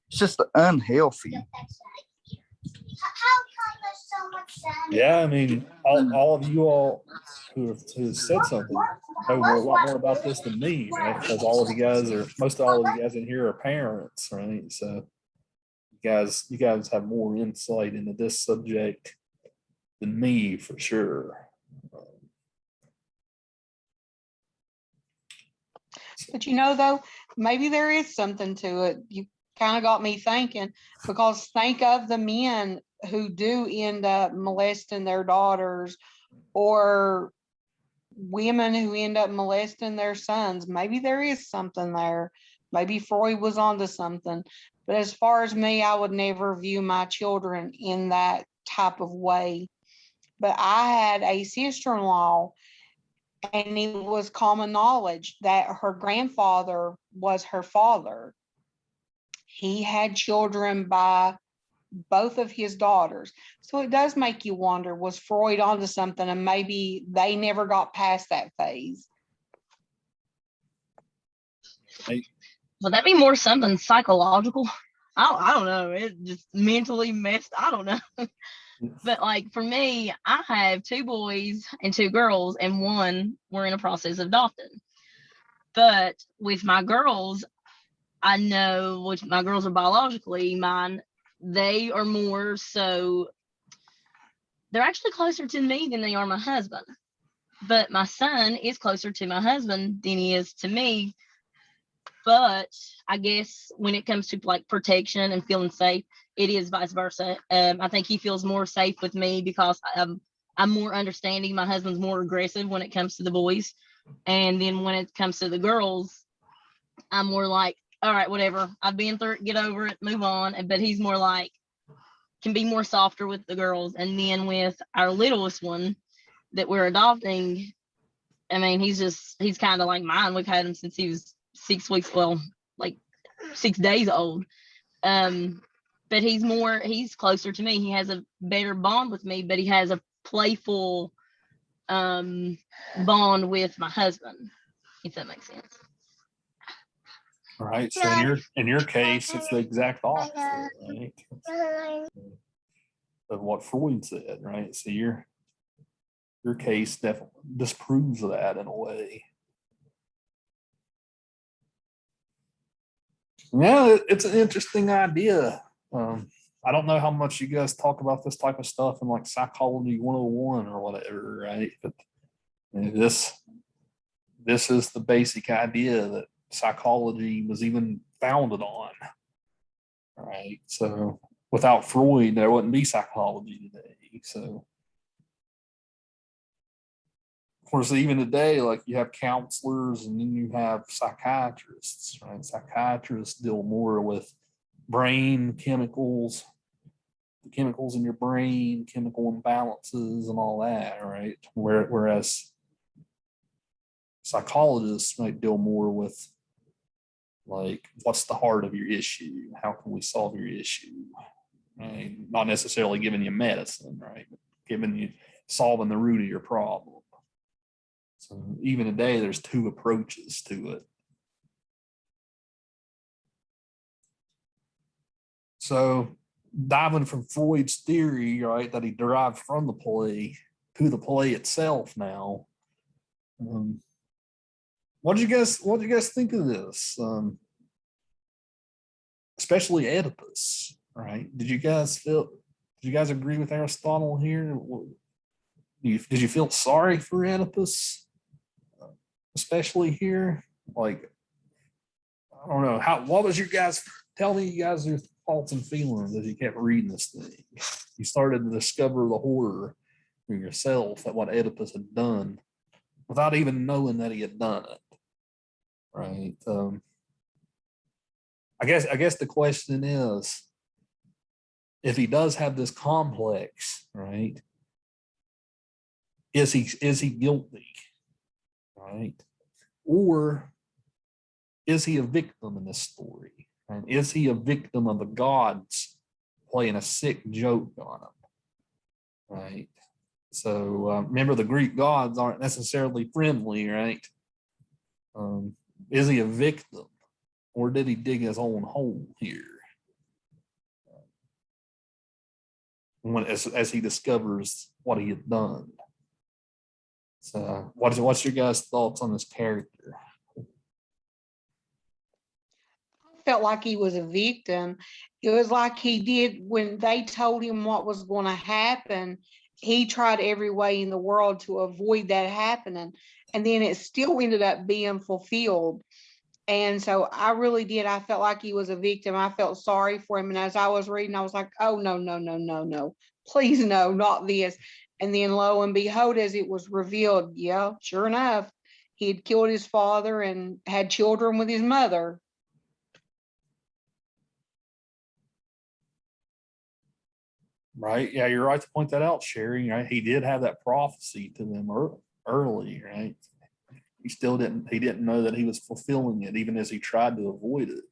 It's just unhealthy. Yeah, I mean, all of you all who have said something know a lot more about this than me, right? Because most all of you guys in here are parents, right? So you guys have more insight into this subject than me for sure. But though, maybe there is something to it. You kind of got me thinking, because think of the men who do end up molesting their daughters, or women who end up molesting their sons. Maybe there is something there. Maybe Freud was onto something. But as far as me, I would never view my children in that type of way. But I had a sister-in-law, and it was common knowledge that her grandfather was her father. He had children by both of his daughters. So it does make you wonder, was Freud onto something, and maybe they never got past that phase? Would that be more something psychological? I don't know. It just mentally messed. I don't know. But like for me, I have 2 boys and 2 girls, and one we're in a process of adopting. But with my girls, I know which my girls are biologically mine. They are more so, they're actually closer to me than they are my husband. But my son is closer to my husband than he is to me. But I guess when it comes to like protection and feeling safe, it is vice versa. I think he feels more safe with me because I'm more understanding. My husband's more aggressive when it comes to the boys. And then when it comes to the girls, I'm more like, all right, whatever. I've been through it, get over it, move on. But he's more like, can be more softer with the girls. And then with our littlest one that we're adopting, I mean, he's kind of like mine. We've had him since he was 6 weeks, well, like 6 days old. But he's closer to me. He has a better bond with me, but he has a playful bond with my husband, if that makes sense. All right. So in your case, it's the exact opposite, right? Of what Freud said, right? So your case definitely disproves that in a way. Yeah, it's an interesting idea. I don't know how much you guys talk about this type of stuff in like Psychology 101 or whatever, right? But this is the basic idea that psychology was even founded on, right? So without Freud, there wouldn't be psychology today. So of course, even today, like you have counselors and then you have psychiatrists, right? Psychiatrists deal more with brain chemicals, the chemicals in your brain, chemical imbalances and all that, right? Whereas psychologists might deal more with like, what's the heart of your issue? How can we solve your issue? Right? Not necessarily giving you medicine, right? But solving the root of your problem. So even today, there's 2 approaches to it. So diving from Freud's theory, right, that he derived from the play to the play itself now. What did you guys think of this? Especially Oedipus, right? Did you guys agree with Aristotle here? Did you feel sorry for Oedipus? Especially here, like, I don't know what was your guys, tell me you guys your thoughts and feelings as you kept reading this thing. You started to discover the horror in yourself at what Oedipus had done without even knowing that he had done it, right? I guess the question is, if he does have this complex, right, is he guilty, right? Or is he a victim in this story? And is he a victim of the gods playing a sick joke on him? Right. So remember, the Greek gods aren't necessarily friendly, right? Is he a victim, or did he dig his own hole here? As he discovers what he had done. So, what's your guys' thoughts on this character? Felt like he was a victim. It was like he did when they told him what was going to happen. He tried every way in the world to avoid that happening. And then it still ended up being fulfilled. And so I really did. I felt like he was a victim. I felt sorry for him. And as I was reading, I was like, oh, no, no, no, no, no. Please, no, not this. And then lo and behold, as it was revealed, yeah, sure enough, he had killed his father and had children with his mother. Right. Yeah, you're right to point that out, Sherry. Right. He did have that prophecy to them early, right? He didn't know that he was fulfilling it, even as he tried to avoid it.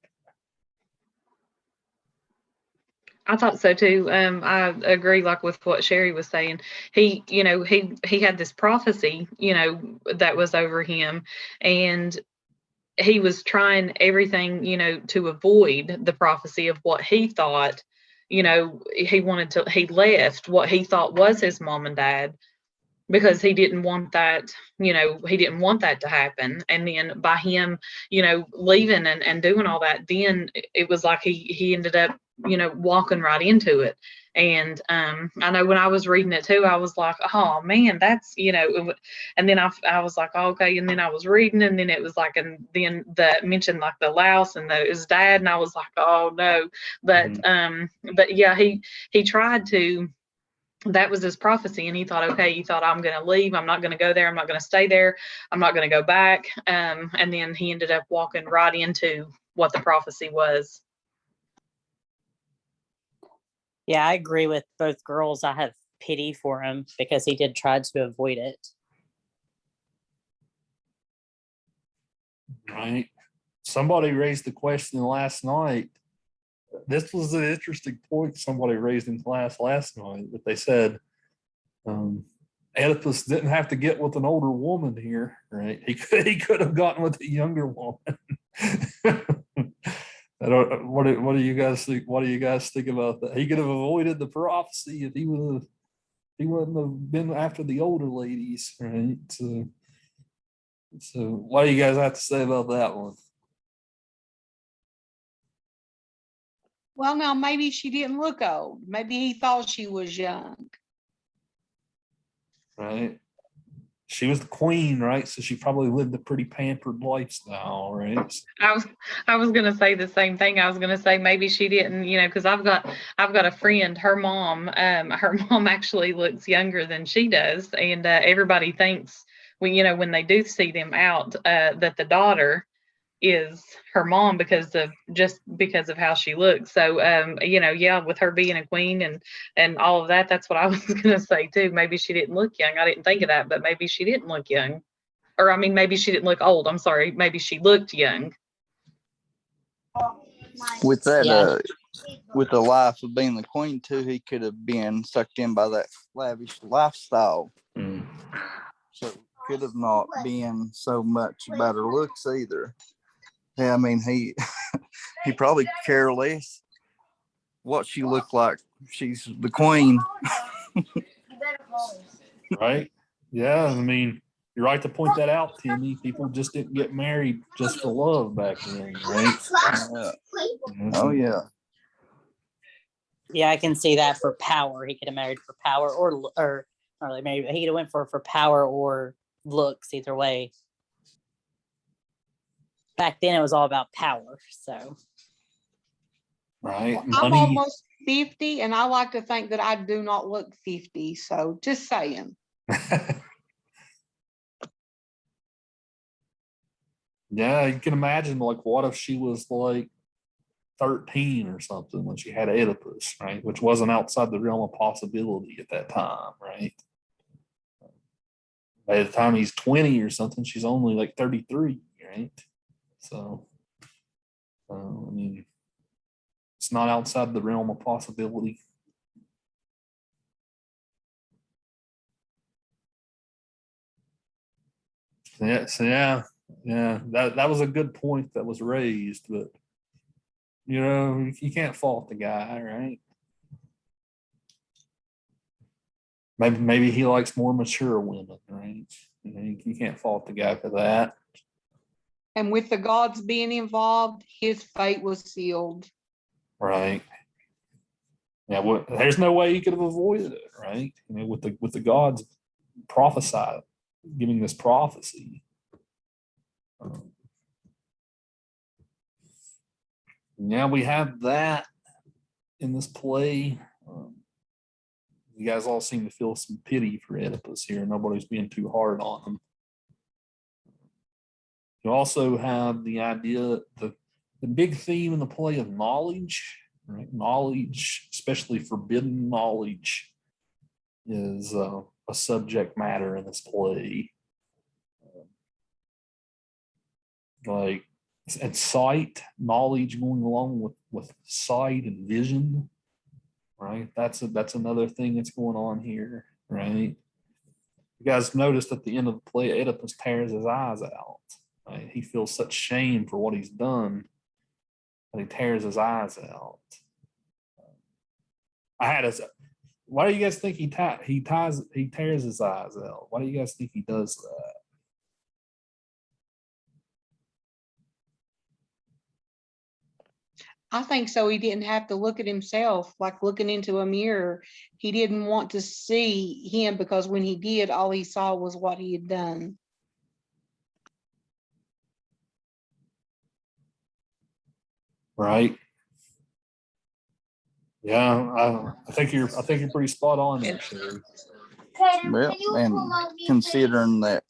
I thought so too. I agree, like with what Sherry was saying. He had this prophecy, that was over him, and he was trying everything, to avoid the prophecy of what he thought. He left what he thought was his mom and dad, because he didn't want that, to happen. And then by him, leaving and doing all that, then it was like he ended up, walking right into it. And I know when I was reading it too, I was like, oh man, that's, and then I was like, oh, okay. And then I was reading, and then it was like, and then the mentioned like the louse and his dad, and I was like, oh no. But yeah, he tried to, that was his prophecy, and he thought, okay, you thought I'm going to leave, I'm not going to go there, I'm not going to stay there, I'm not going to go back. And then he ended up walking right into what the prophecy was. Yeah, I agree with both girls. I have pity for him because he did try to avoid it. Right. Somebody raised the question last night. This was an interesting point somebody raised in class last night, that they said Oedipus didn't have to get with an older woman here, right? He could have gotten with a younger woman. What do you guys think? What do you guys think about that? He could have avoided the prophecy if he wouldn't have been after the older ladies, right? So what do you guys have to say about that one? Well, now maybe she didn't look old. Maybe he thought she was young. Right. She was the queen, right? So she probably lived a pretty pampered lifestyle, right? I was gonna say the same thing. I was gonna say maybe she didn't, because I've got a friend. Her mom actually looks younger than she does, and everybody thinks when they do see them out that the daughter is her mom because of how she looks. So yeah, with her being a queen and all of that, that's what I was gonna say too. Maybe she didn't look young. I didn't think of that, but maybe she didn't look young. Or I mean, maybe she didn't look old. I'm sorry. Maybe she looked young. With that, Yeah. with the life of being the queen too, he could have been sucked in by that lavish lifestyle. So it could have not been so much about her looks either. Yeah, I mean, he probably care less what she looked like. She's the queen. Right. Yeah, I mean, you're right to point that out, Timmy. People just didn't get married just for love back then, right? Oh yeah. Yeah, I can see that for power. He could have married for power or maybe he could have went for power or looks, either way. Back then it was all about power. So Right. I'm almost 50, and I like to think that I do not look 50. So just saying. Yeah, you can imagine, like, what if she was like 13 or something when she had Oedipus, right? Which wasn't outside the realm of possibility at that time, right? By the time he's 20 or something, she's only like 33, right? So I mean, it's not outside the realm of possibility. Yeah, so yeah, that was a good point that was raised, but you can't fault the guy, right? Maybe he likes more mature women, right? You can't fault the guy for that. And with the gods being involved, his fate was sealed. Right. Yeah, well, there's no way he could have avoided it, right? With the gods prophesied, giving this prophecy. Yeah, we have that in this play. You guys all seem to feel some pity for Oedipus here. Nobody's being too hard on him. You also have the idea, the big theme in the play of knowledge, right? Knowledge, especially forbidden knowledge, is a subject matter in this play. And sight, knowledge going along with sight and vision, right? That's another thing that's going on here, right? You guys noticed at the end of the play, Oedipus tears his eyes out. Right? He feels such shame for what he's done that he tears his eyes out. Why do you guys think he tears his eyes out? Why do you guys think he does that? I think so he didn't have to look at himself like looking into a mirror. He didn't want to see him because when he did, all he saw was what he had done. Right. Yeah, I think you're pretty spot on there, Sherry. Well, and considering that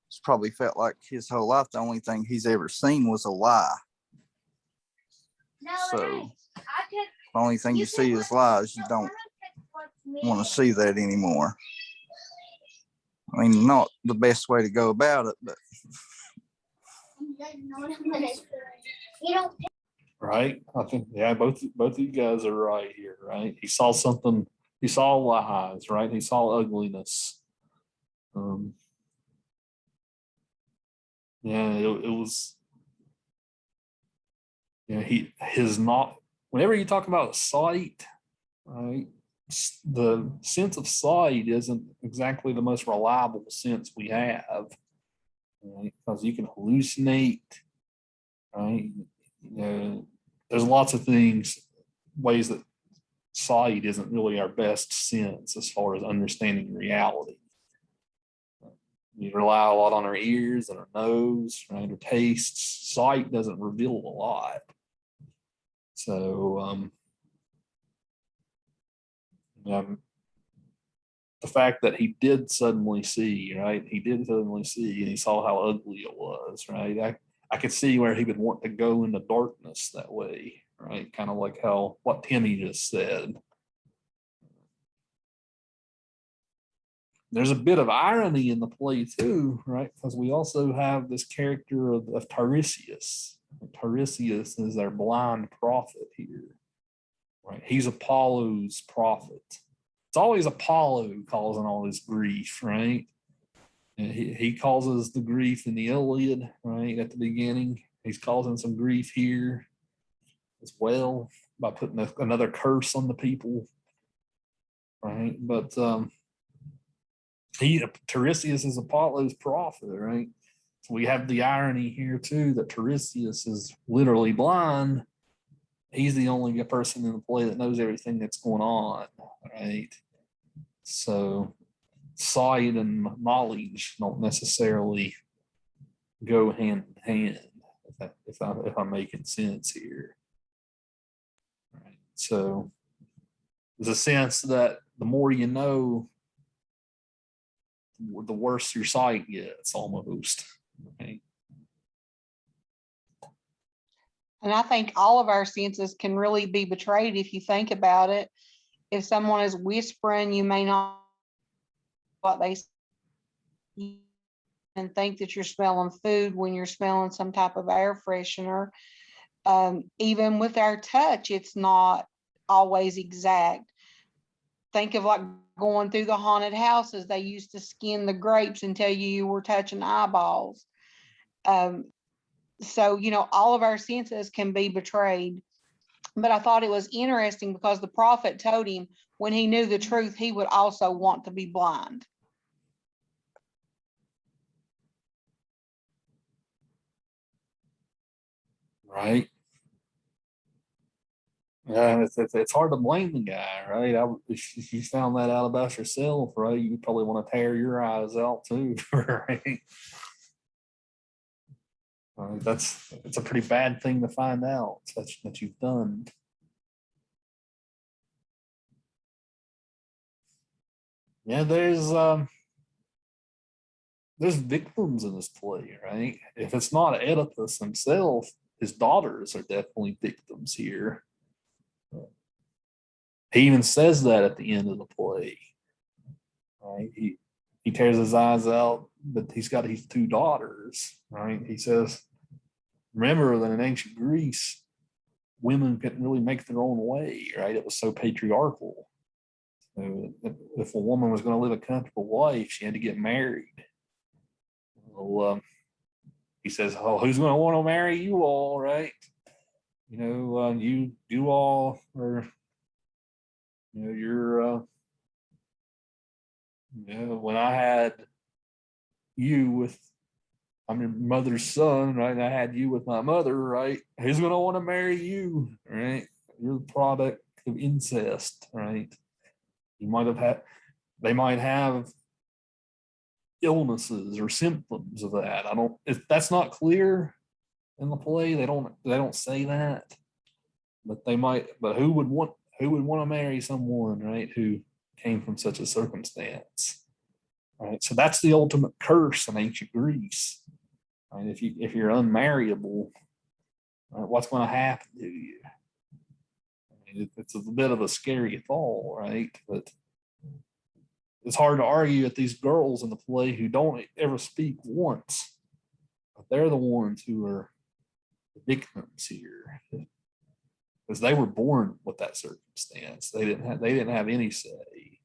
it's probably felt like his whole life, the only thing he's ever seen was a lie. So the only thing you see is lies. You don't want to see that anymore. I mean, not the best way to go about it, but Right. I think, yeah, both of you guys are right here, right? He saw something, he saw lies, right? He saw ugliness. Yeah, it was, his not, whenever you talk about sight, right? The sense of sight isn't exactly the most reliable sense we have, right? Because you can hallucinate, right? There's lots of ways that sight isn't really our best sense as far as understanding reality. We rely a lot on our ears and our nose, right? Our tastes. Sight doesn't reveal a lot. So, the fact that he did suddenly see, right? He did suddenly see, and he saw how ugly it was, right? I could see where he would want to go into darkness that way, right? Kind of like what Timmy just said. There's a bit of irony in the play too, right? Because we also have this character of Tiresias. Tiresias is our blind prophet here, right? He's Apollo's prophet. It's always Apollo causing all this grief, right? And he causes the grief in the Iliad, right? At the beginning, he's causing some grief here as well by putting another curse on the people, right? But Tiresias is Apollo's prophet, right? So we have the irony here too that Tiresias is literally blind. He's the only person in the play that knows everything that's going on, right? So sight and knowledge don't necessarily go hand in hand, if I'm making sense here. Right. So there's a sense that the more you know, the worse your sight gets almost. Right? And I think all of our senses can really be betrayed if you think about it. If someone is whispering, you may not what they say and think that you're smelling food when you're smelling some type of air freshener. Even with our touch, it's not always exact. Think of like going through the haunted houses. They used to skin the grapes and tell you were touching eyeballs. So, you know, all of our senses can be betrayed. But I thought it was interesting because the prophet told him when he knew the truth, he would also want to be blind. Right. Yeah, it's hard to blame the guy, right? If you found that out about yourself, right, you probably want to tear your eyes out too, right? It's a pretty bad thing to find out that you've done. Yeah, there's victims in this play, right? If it's not Oedipus himself, his daughters are definitely victims here. He even says that at the end of the play. Right? He tears his eyes out, but he's got his two daughters, right? He says, remember that in ancient Greece, women couldn't really make their own way, right? It was so patriarchal. So if a woman was going to live a comfortable life, she had to get married. Well, he says, "Oh, who's going to want to marry you all, right? You know, you all are, you know, you're, you know, when I had you with, I'm your mother's son, right? And I had you with my mother, right? Who's going to want to marry you, right? You're the product of incest, right? You might have had, they might have illnesses or symptoms of that. I don't, if that's not clear in the play, they don't say that, but they might, but who would want to marry someone, right, who came from such a circumstance, right? So that's the ultimate curse in ancient Greece, right? If you're unmarriable, right, what's going to happen to you? I mean, it's a bit of a scary thought, right? But it's hard to argue at these girls in the play who don't ever speak once, but they're the ones who are the victims here, because they were born with that circumstance. They didn't have any say.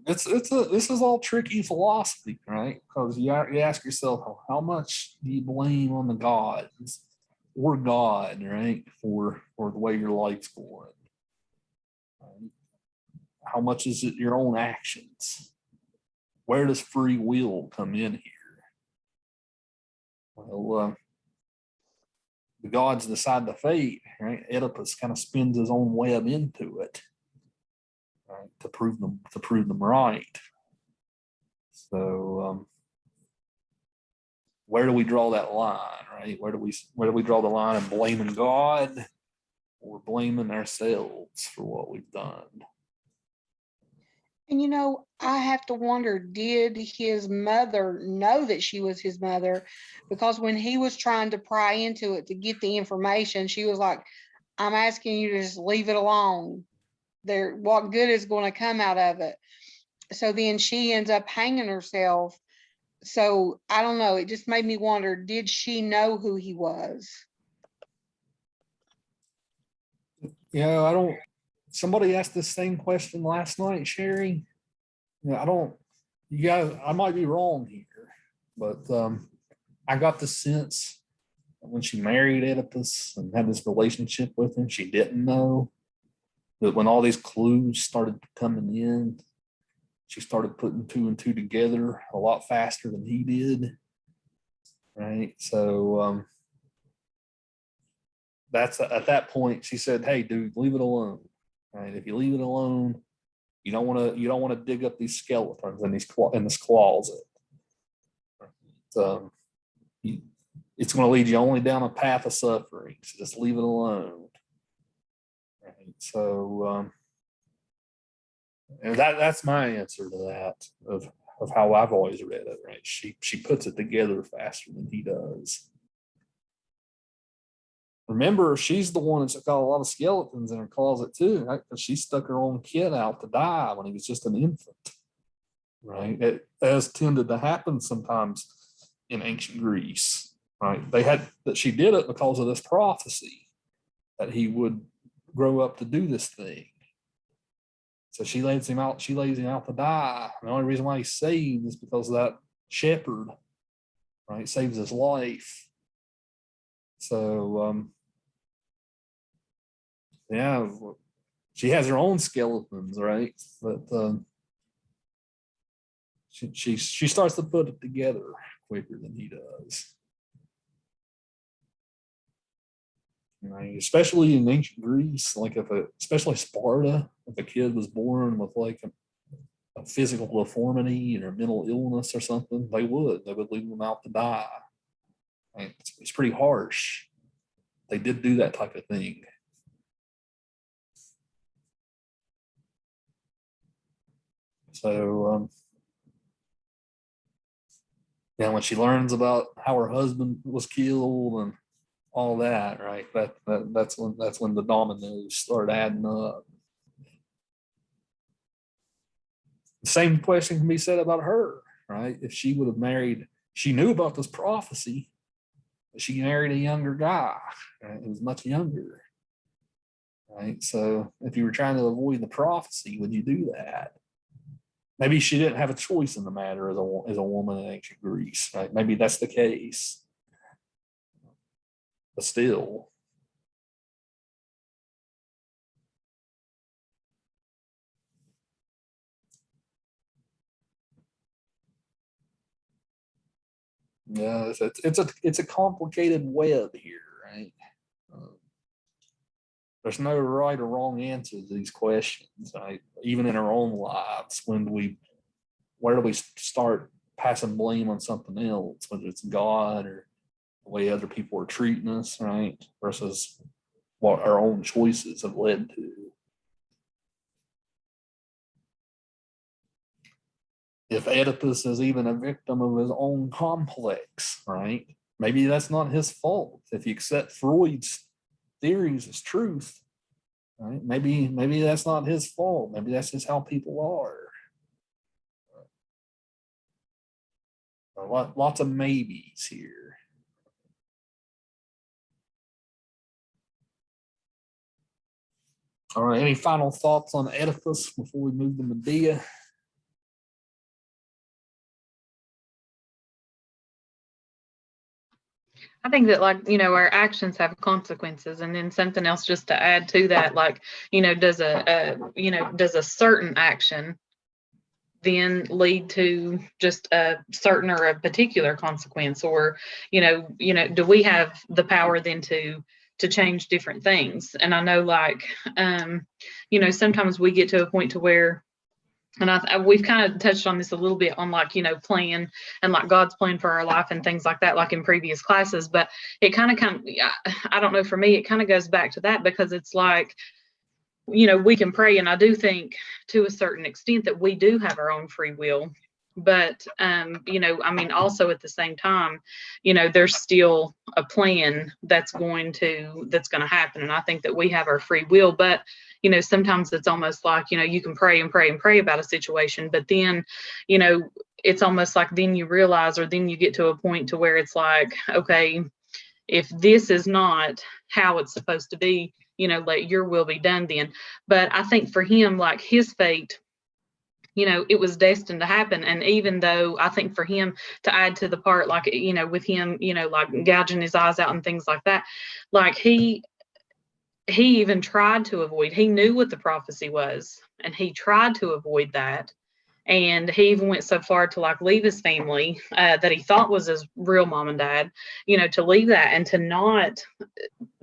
This is all tricky philosophy, right? Because you ask yourself, how much do you blame on the gods or God, right, for the way your life's going? Right? How much is it your own actions? Where does free will come in here? Well, the gods decide the fate, right? Oedipus kind of spins his own web into it, right, to prove them right. So where do we draw that line, right? Where do we draw the line of blaming God or blaming ourselves for what we've done? And you know, I have to wonder, did his mother know that she was his mother? Because when he was trying to pry into it to get the information, she was like, I'm asking you to just leave it alone. What good is going to come out of it? So then she ends up hanging herself. So I don't know. It just made me wonder, did she know who he was? Yeah, I don't. Somebody asked this same question last night, Sherry. I don't. You guys, I might be wrong here, but I got the sense that when she married Oedipus and had this relationship with him, she didn't know. But when all these clues started coming in, she started putting two and two together a lot faster than he did. Right. So that's at that point she said, "Hey, dude, leave it alone. Right? If you leave it alone, you don't want to dig up these skeletons in this closet. It's going to lead you only down a path of suffering. So just leave it alone." Right? So and that's my answer to that of how I've always read it. Right? She puts it together faster than he does. Remember, she's the one that's got a lot of skeletons in her closet too, right? Because she stuck her own kid out to die when he was just an infant, right? It has tended to happen sometimes in ancient Greece, right? They had that she did it because of this prophecy that he would grow up to do this thing. So she lays him out. She lays him out to die. And the only reason why he's saved is because of that shepherd, right? Saves his life. So, yeah, she has her own skeletons, right? But she starts to put it together quicker than he does. Right? Especially in ancient Greece, like especially Sparta, if a kid was born with like a physical deformity or mental illness or something, they would leave them out to die. Right? It's pretty harsh. They did do that type of thing. So, yeah, when she learns about how her husband was killed and all that, right? That's when the dominoes start adding up. The same question can be said about her, right? If she would have married, she knew about this prophecy, but she married a younger guy, right? He was much younger, right? So if you were trying to avoid the prophecy, would you do that? Maybe she didn't have a choice in the matter as a woman in ancient Greece, right? Maybe that's the case. But still. Yeah, it's a complicated web here, right? There's no right or wrong answer to these questions, right? Even in our own lives, where do we start passing blame on something else, whether it's God or the way other people are treating us, right? Versus what our own choices have led to. If Oedipus is even a victim of his own complex, right? Maybe that's not his fault. If you accept Freud's theories as truth, right? Maybe that's not his fault. Maybe that's just how people are. Lots of maybes here. All right, any final thoughts on Oedipus before we move to Medea? I think that, like, our actions have consequences, and then something else just to add to that, like, does a certain action then lead to just a certain or a particular consequence, or do we have the power then to change different things? And I know, like, sometimes we get to a point to where, and we've kind of touched on this a little bit on, like, plan and like God's plan for our life and things like that, like in previous classes. But it kind of, I don't know, for me, it kind of goes back to that, because it's like, we can pray. And I do think to a certain extent that we do have our own free will. But, also at the same time, there's still a plan that's going to happen. And I think that we have our free will, but, sometimes it's almost like, you can pray and pray and pray about a situation, but then, it's almost like then you realize, or then you get to a point to where it's like, okay, if this is not how it's supposed to be, let your will be done then. But I think for him, like, his fate, it was destined to happen. And even though I think for him to add to the part, like, with him, like gouging his eyes out and things like that, like he even tried to avoid, he knew what the prophecy was, and he tried to avoid that. And he even went so far to, like, leave his family that he thought was his real mom and dad, to leave that and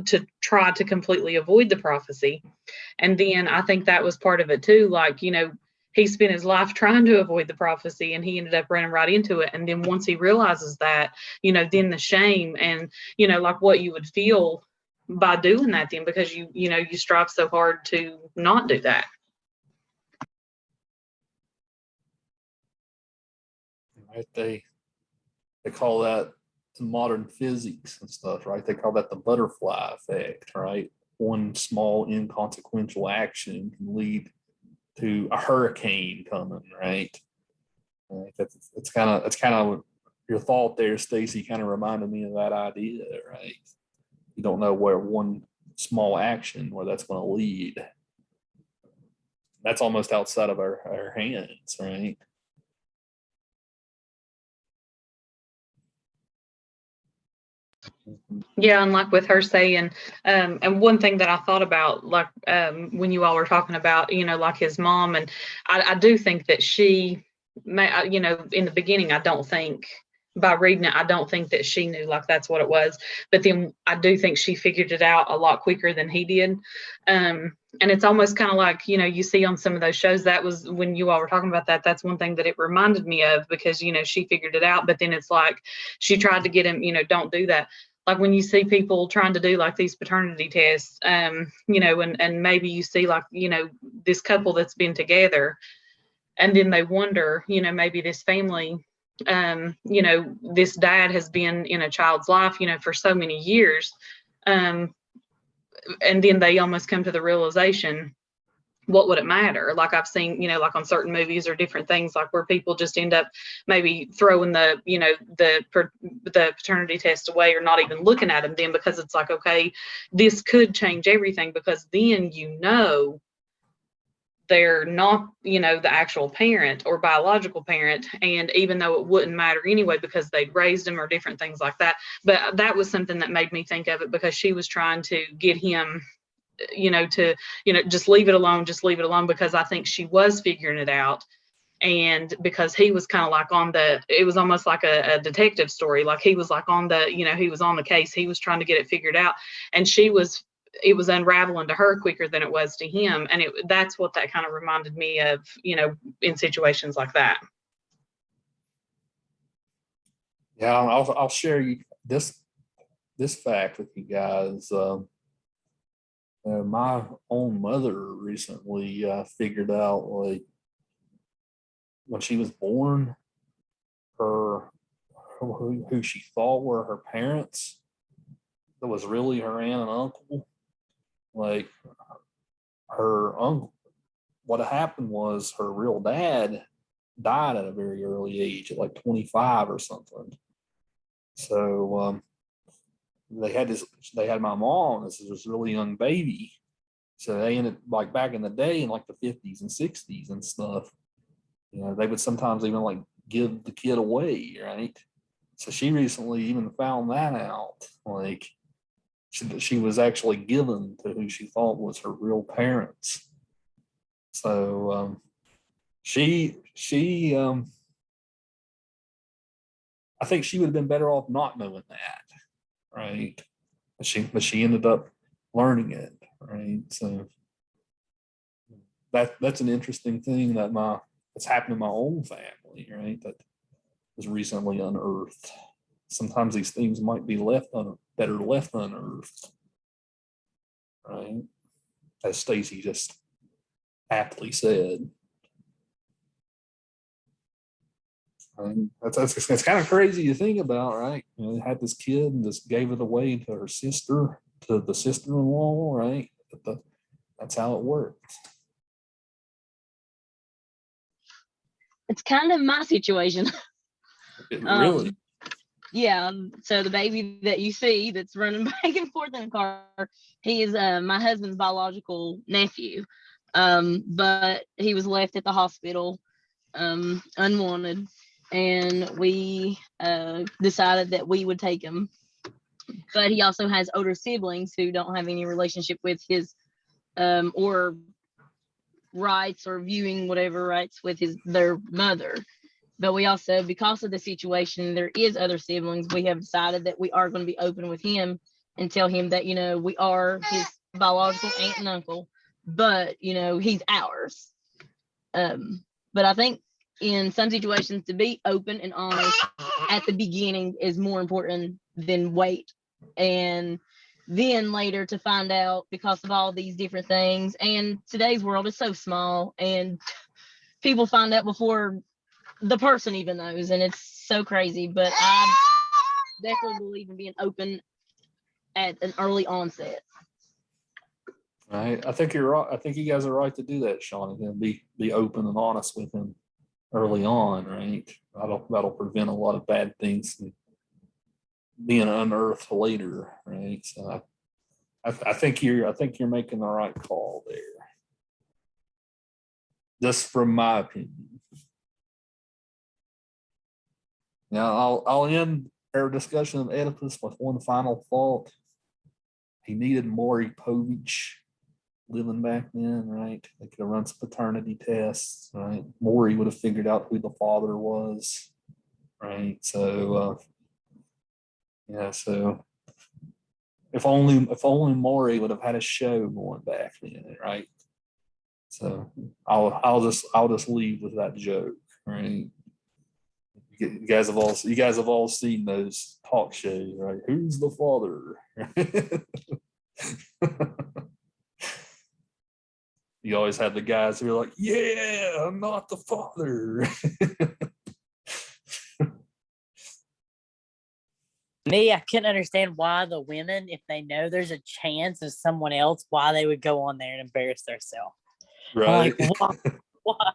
to try to completely avoid the prophecy. And then I think that was part of it too. Like, he spent his life trying to avoid the prophecy, and he ended up running right into it. And then once he realizes that, then the shame and, like what you would feel by doing that then, because you strive so hard to not do that. Right? They call that in modern physics and stuff, right? They call that the butterfly effect, right? One small inconsequential action can lead to a hurricane coming, right? It's kind of your thought there, Stacy, kind of reminded me of that idea, right? You don't know where one small action, where that's going to lead. That's almost outside of our hands, right? Yeah, and like with her saying, and one thing that I thought about, like when you all were talking about, like his mom, and I do think that she, in the beginning, I don't think by reading it, I don't think that she knew like that's what it was. But then I do think she figured it out a lot quicker than he did. And it's almost kind of like, you see on some of those shows, that was when you all were talking about that. That's one thing that it reminded me of, because, she figured it out. But then it's like she tried to get him, don't do that. Like when you see people trying to do like these paternity tests, and maybe you see like, this couple that's been together, and then they wonder, maybe this family, this dad has been in a child's life, for so many years. And then they almost come to the realization, what would it matter? Like I've seen, like on certain movies or different things, like where people just end up maybe throwing the paternity test away, or not even looking at them then, because it's like, okay, this could change everything, because then, they're not, the actual parent or biological parent. And even though it wouldn't matter anyway, because they'd raised them or different things like that. But that was something that made me think of it, because she was trying to get him, to, just leave it alone, because I think she was figuring it out. And because he was kind of like it was almost like a detective story. Like he was like he was on the case. He was trying to get it figured out. And it was unraveling to her quicker than it was to him. And that's what that kind of reminded me of, in situations like that. Yeah, I'll share you this fact with you guys. My own mother recently figured out, like, when she was born, who she thought were her parents, that was really her aunt and uncle. Like her uncle, what happened was her real dad died at a very early age, at like 25 or something. So they had my mom as this really young baby. So they ended, like back in the day in like the 50s and 60s and stuff, they would sometimes even like give the kid away, right? So she recently even found that out, like she was actually given to who she thought was her real parents. So she I think she would have been better off not knowing that, right? But she ended up learning it, right? So that's an interesting thing that's happened in my own family, right? That was recently unearthed. Sometimes these things might be better left unearthed, right? As Stacy just aptly said. That's kind of crazy to think about, right? They had this kid and just gave it away to her sister, to the sister-in-law, right? That's how it worked. It's kind of my situation. Really? Yeah. So the baby that you see that's running back and forth in the car, he is my husband's biological nephew. But he was left at the hospital unwanted, and we decided that we would take him. But he also has older siblings who don't have any relationship with his or rights or viewing whatever rights with their mother. But we also, because of the situation, there is other siblings. We have decided that we are going to be open with him and tell him that, we are his biological aunt and uncle, but, he's ours. But I think in some situations, to be open and honest at the beginning is more important than wait. And then later to find out, because of all these different things. And today's world is so small, and people find out before the person even knows, and it's so crazy. But definitely believe in being open at an early onset. Right. I think you're right. I think you guys are right to do that, Sean. And be open and honest with him early on, right? That'll prevent a lot of bad things from being unearthed later, right? So I think you're making the right call there. Just from my opinion. Now I'll end our discussion of Oedipus with one final thought. He needed more Povich living back then, right? They could have run some paternity tests, right? Maury would have figured out who the father was, right? So, so if only Maury would have had a show going back then, right? So I'll just leave with that joke, right? You guys have all seen those talk shows, right? Who's the father? You always have the guys who are like, yeah, I'm not the father. Me, I couldn't understand why the women, if they know there's a chance of someone else, why they would go on there and embarrass themselves. Right. Like, why? Why?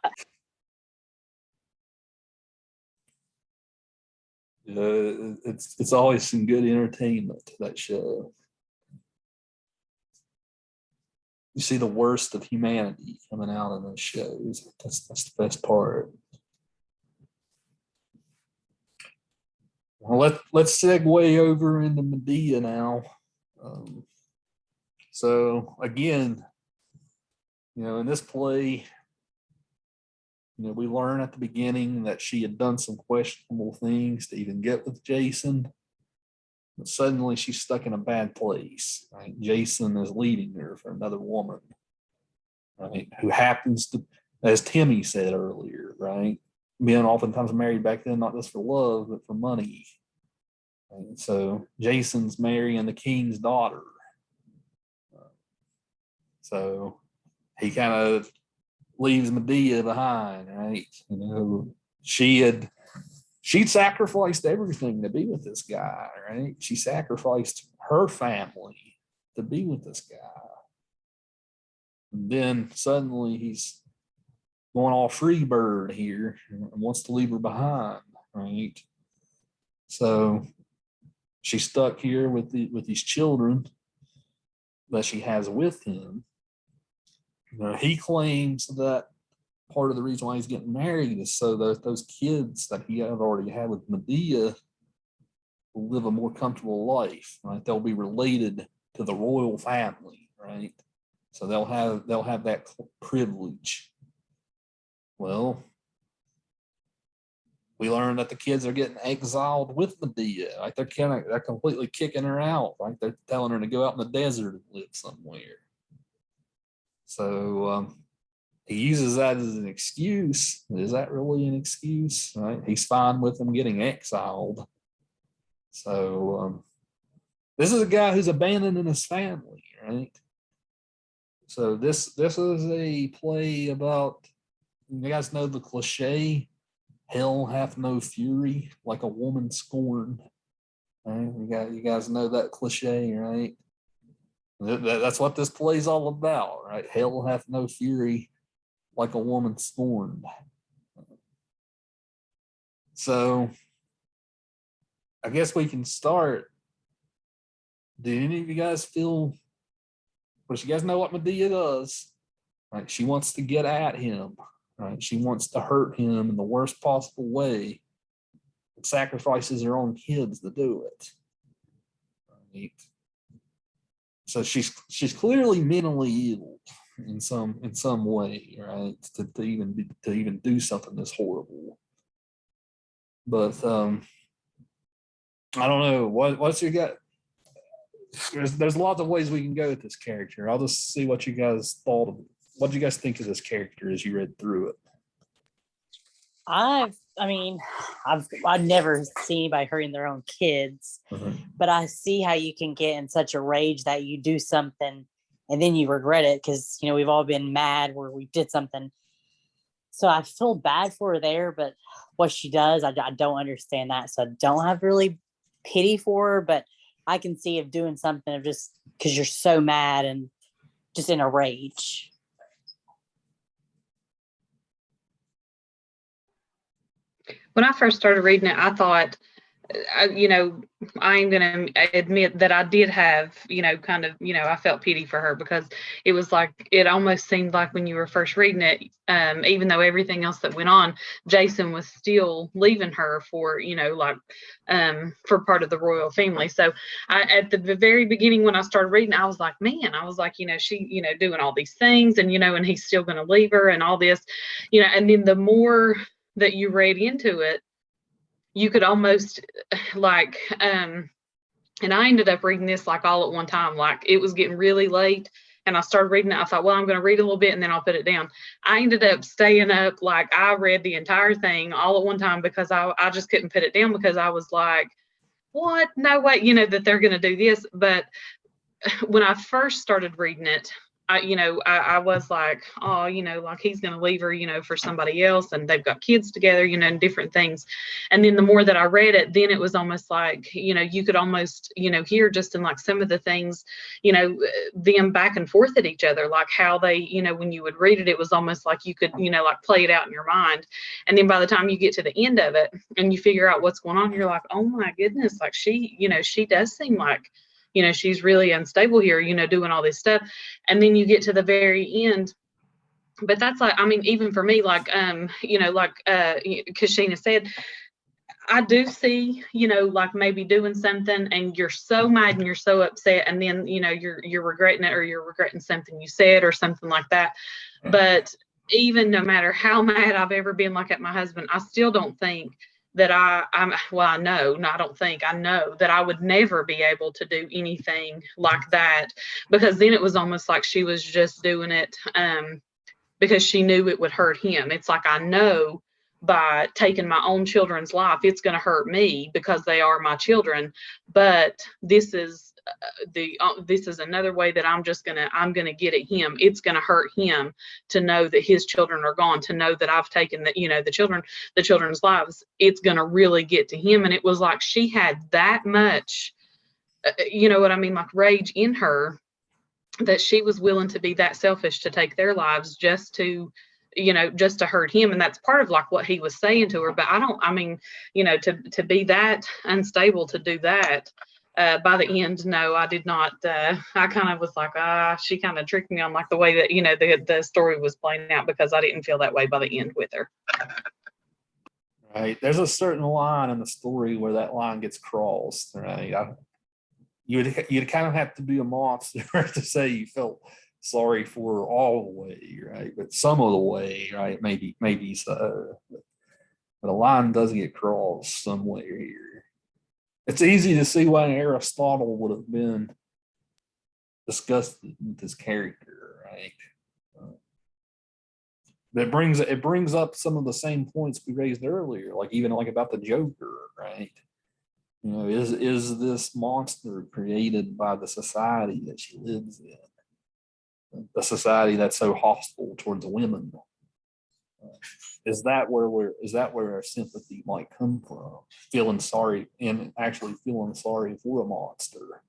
It's always some good entertainment to that show. You see the worst of humanity coming out of those shows. That's the best part. Well, let's segue over into Medea now. So again, in this play, we learn at the beginning that she had done some questionable things to even get with Jason. But suddenly she's stuck in a bad place. Right? Jason is leaving her for another woman, right? Who happens to, as Timmy said earlier, right? Being oftentimes married back then, not just for love, but for money. And so Jason's marrying the king's daughter. So he kind of leaves Medea behind, right? She'd sacrificed everything to be with this guy, right? She sacrificed her family to be with this guy. And then suddenly he's going all free bird here and wants to leave her behind, right? So she's stuck here with these children that she has with him. He claims that part of the reason why he's getting married is so that those kids that he had already had with Medea will live a more comfortable life, right? They'll be related to the royal family, right? So they'll have that privilege. Well, we learn that the kids are getting exiled with Medea. Like they're completely kicking her out. Like they're telling her to go out in the desert and live somewhere. So he uses that as an excuse. Is that really an excuse? Right? He's fine with them getting exiled. So this is a guy who's abandoning his family, right? So this is a play about, you guys know the cliche, hell hath no fury like a woman scorned. Right? You guys know that cliche, right? That's what this play's all about, right? Hell hath no fury like a woman scorned. So I guess we can start. Do any of you guys feel, well, you guys know what Medea does, right? She wants to get at him, right? She wants to hurt him in the worst possible way and sacrifices her own kids to do it. Right? So she's clearly mentally ill in some way, right? To even do something this horrible. But I don't know what's your gut. There's lots of ways we can go with this character. I'll just see what you guys thought of it. What do you guys think of this character as you read through it? I've never seen anybody hurting their own kids, but I see how you can get in such a rage that you do something and then you regret it because, we've all been mad where we did something. So I feel bad for her there, but what she does, I don't understand that. So I don't have really pity for her, but I can see of doing something of just because you're so mad and just in a rage. When I first started reading it, I thought, you know, I'm going to admit that I did have, you know, kind of, you know, I felt pity for her because it was like, it almost seemed like when you were first reading it, even though everything else that went on, Jason was still leaving her for, you know, like, for part of the royal family. So at the very beginning, when I started reading, I was like, man, I was like, you know, she, you know, doing all these things and, you know, and he's still going to leave her and all this, you know, and then the more that you read into it, you could almost like, and I ended up reading this like all at one time, like it was getting really late and I started reading it. I thought, well, I'm going to read a little bit and then I'll put it down. I ended up staying up, like I read the entire thing all at one time because I just couldn't put it down because I was like, what? No way, you know, that they're going to do this. But when I first started reading it, I was like, oh, you know, like he's going to leave her, you know, for somebody else and they've got kids together, you know, and different things. And then the more that I read it, then it was almost like, you know, you could almost, you know, hear just in like some of the things, you know, them back and forth at each other, like how they, you know, when you would read it, it was almost like you could, you know, like play it out in your mind. And then by the time you get to the end of it and you figure out what's going on, you're like, oh my goodness, like she, you know, she does seem like, you know, she's really unstable here, you know, doing all this stuff. And then you get to the very end. But that's like, I mean, even for me, like, you know, like, Kashina said, I do see, you know, like maybe doing something and you're so mad and you're so upset. And then, you know, you're regretting it or you're regretting something you said or something like that. But even no matter how mad I've ever been like at my husband, I still don't think that I know that I would never be able to do anything like that because then it was almost like she was just doing it because she knew it would hurt him. It's like, I know by taking my own children's life, it's going to hurt me because they are my children. But this is this is another way that I'm going to get at him. It's going to hurt him to know that his children are gone, to know that I've taken the, you know, the children's lives. It's going to really get to him. And it was like she had that much, you know what I mean, like rage in her that she was willing to be that selfish to take their lives just to, you know, just to hurt him. And that's part of like what he was saying to her. But I mean, you know, to be that unstable to do that. By the end, no, I did not. I kind of was like, she kind of tricked me on like the way that, you know, the story was playing out because I didn't feel that way by the end with her. Right. There's a certain line in the story where that line gets crossed, right? You'd kind of have to be a monster to say you felt sorry for her all the way, right? But some of the way, right? Maybe so. But a line does get crossed somewhere here. It's easy to see why Aristotle would have been disgusted with his character, right? But it brings up some of the same points we raised earlier, like even like about the Joker, right? You know, is this monster created by the society that she lives in, the society that's so hostile towards women? Is that where our sympathy might come from? Feeling sorry and actually feeling sorry for a monster.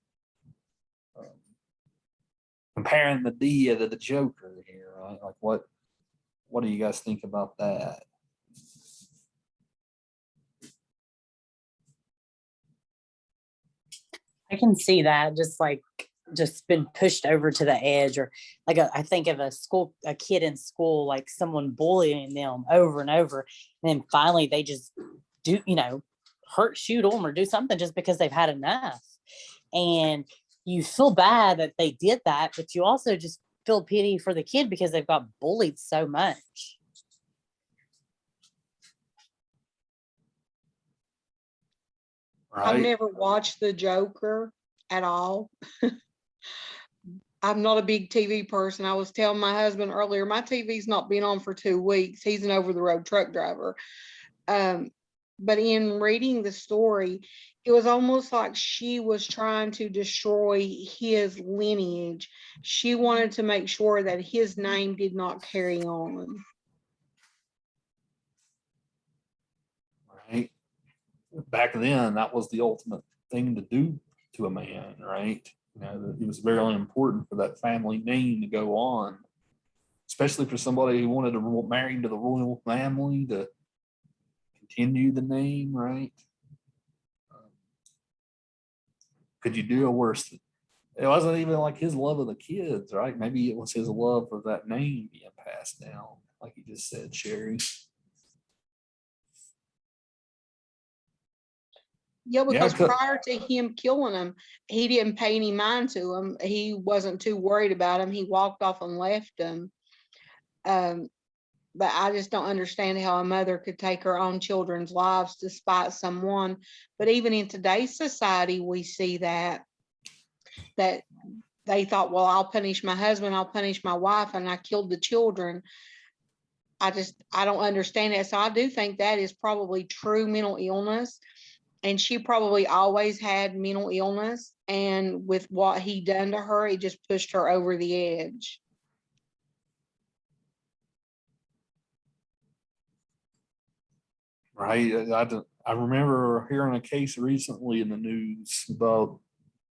Comparing Medea to the Joker here, right? Like what do you guys think about that? I can see that just been pushed over to the edge, or like I think of a kid in school, like someone bullying them over and over, and then finally they just do, you know, shoot them or do something just because they've had enough. And you feel bad that they did that, but you also just feel pity for the kid because they've got bullied so much. Right? I've never watched The Joker at all. I'm not a big TV person. I was telling my husband earlier, my TV's not been on for 2 weeks. He's an over-the-road truck driver. But in reading the story, it was almost like she was trying to destroy his lineage. She wanted to make sure that his name did not carry on. Right. Back then, that was the ultimate thing to do to a man, right? You know, it was very important for that family name to go on, especially for somebody who wanted to marry into the royal family to continue the name, right? Could you do a worse? It wasn't even like his love of the kids, right? Maybe it was his love of that name being passed down, like you just said, Sherry. Yeah, because 'cause- prior to him killing him, he didn't pay any mind to him. He wasn't too worried about him. He walked off and left him. But I just don't understand how a mother could take her own children's lives despite someone. But even in today's society, we see that they thought, well, I'll punish my husband, I'll punish my wife, and I killed the children. I don't understand that. So I do think that is probably true mental illness. And she probably always had mental illness. And with what he done to her, it just pushed her over the edge. Right. I remember hearing a case recently in the news about,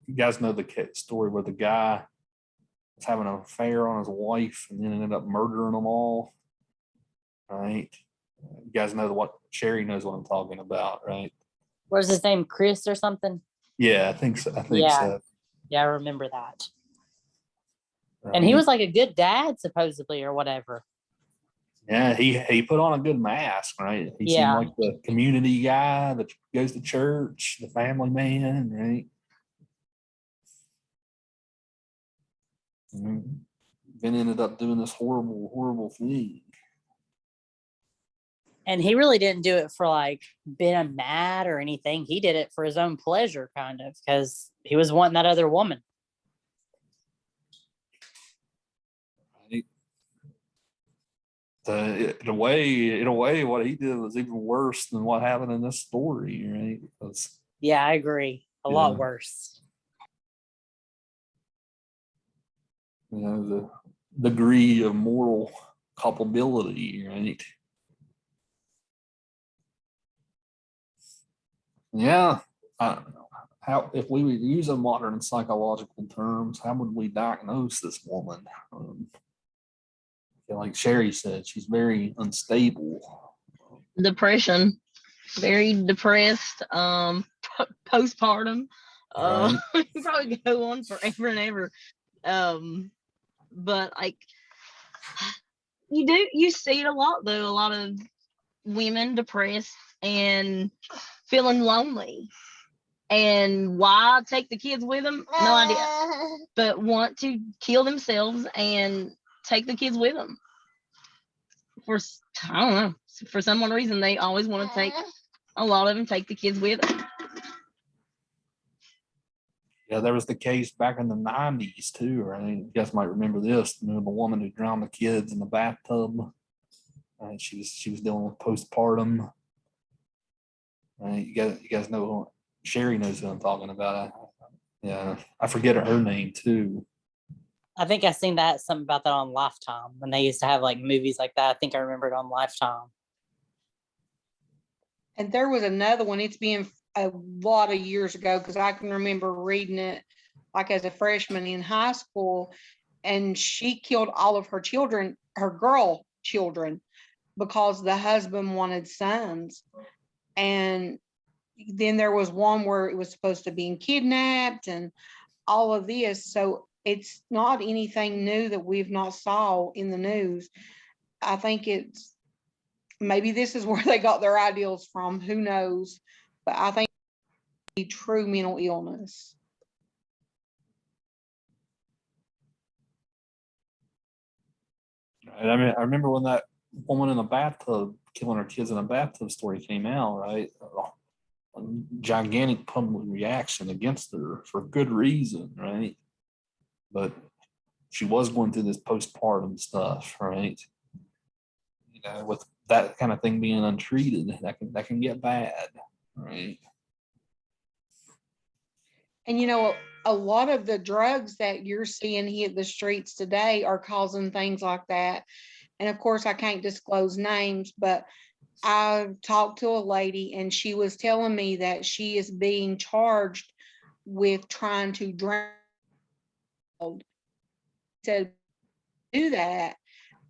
you guys know the story where the guy was having an affair on his wife and then ended up murdering them all. Right. You guys know what Sherry knows what I'm talking about, right? What's his name? Chris or something? Yeah, I think so. Yeah, I remember that. Right? And he was like a good dad, supposedly, or whatever. Yeah, he put on a good mask, right? He seemed like the community guy that goes to church, the family man, right? Then ended up doing this horrible, horrible thing. And he really didn't do it for like being mad or anything. He did it for his own pleasure, kind of, because he was wanting that other woman. In a way, what he did was even worse than what happened in this story, right? Because, yeah, I agree. A lot worse. You know, the degree of moral culpability, right? Yeah. How, if we would use a modern psychological terms, how would we diagnose this woman? Like Sherry said, she's very unstable. Depression, very depressed, postpartum. Right. You probably go on forever and ever. But like you see it a lot though, a lot of women depressed and feeling lonely. And why take the kids with them? No idea. But want to kill themselves and take the kids with them. I don't know. For some reason, they always want to take, a lot of them take the kids with them. Yeah, there was the case back in the 90s too, right? You guys might remember this. You know, the woman who drowned the kids in the bathtub. She was dealing with postpartum. You guys know, Sherry knows who I'm talking about. Yeah, I forget her name too. I think I seen something about that on Lifetime when they used to have like movies like that. I think I remember it on Lifetime. And there was another one. It's been a lot of years ago because I can remember reading it like as a freshman in high school. And she killed all of her children, her girl children, because the husband wanted sons. And then there was one where it was supposed to be kidnapped and all of this. So it's not anything new that we've not saw in the news. I think it's maybe this is where they got their ideals from. Who knows? But I think it's true mental illness. I mean, I remember when that woman in the bathtub killing her kids in a bathtub story came out, right? A gigantic public reaction against her for good reason, right? But she was going through this postpartum stuff, right? You know, with that kind of thing being untreated, that can get bad, right? And you know, a lot of the drugs that you're seeing hit the streets today are causing things like that. And of course, I can't disclose names, but I talked to a lady and she was telling me that she is being charged with trying to drown. Said do that.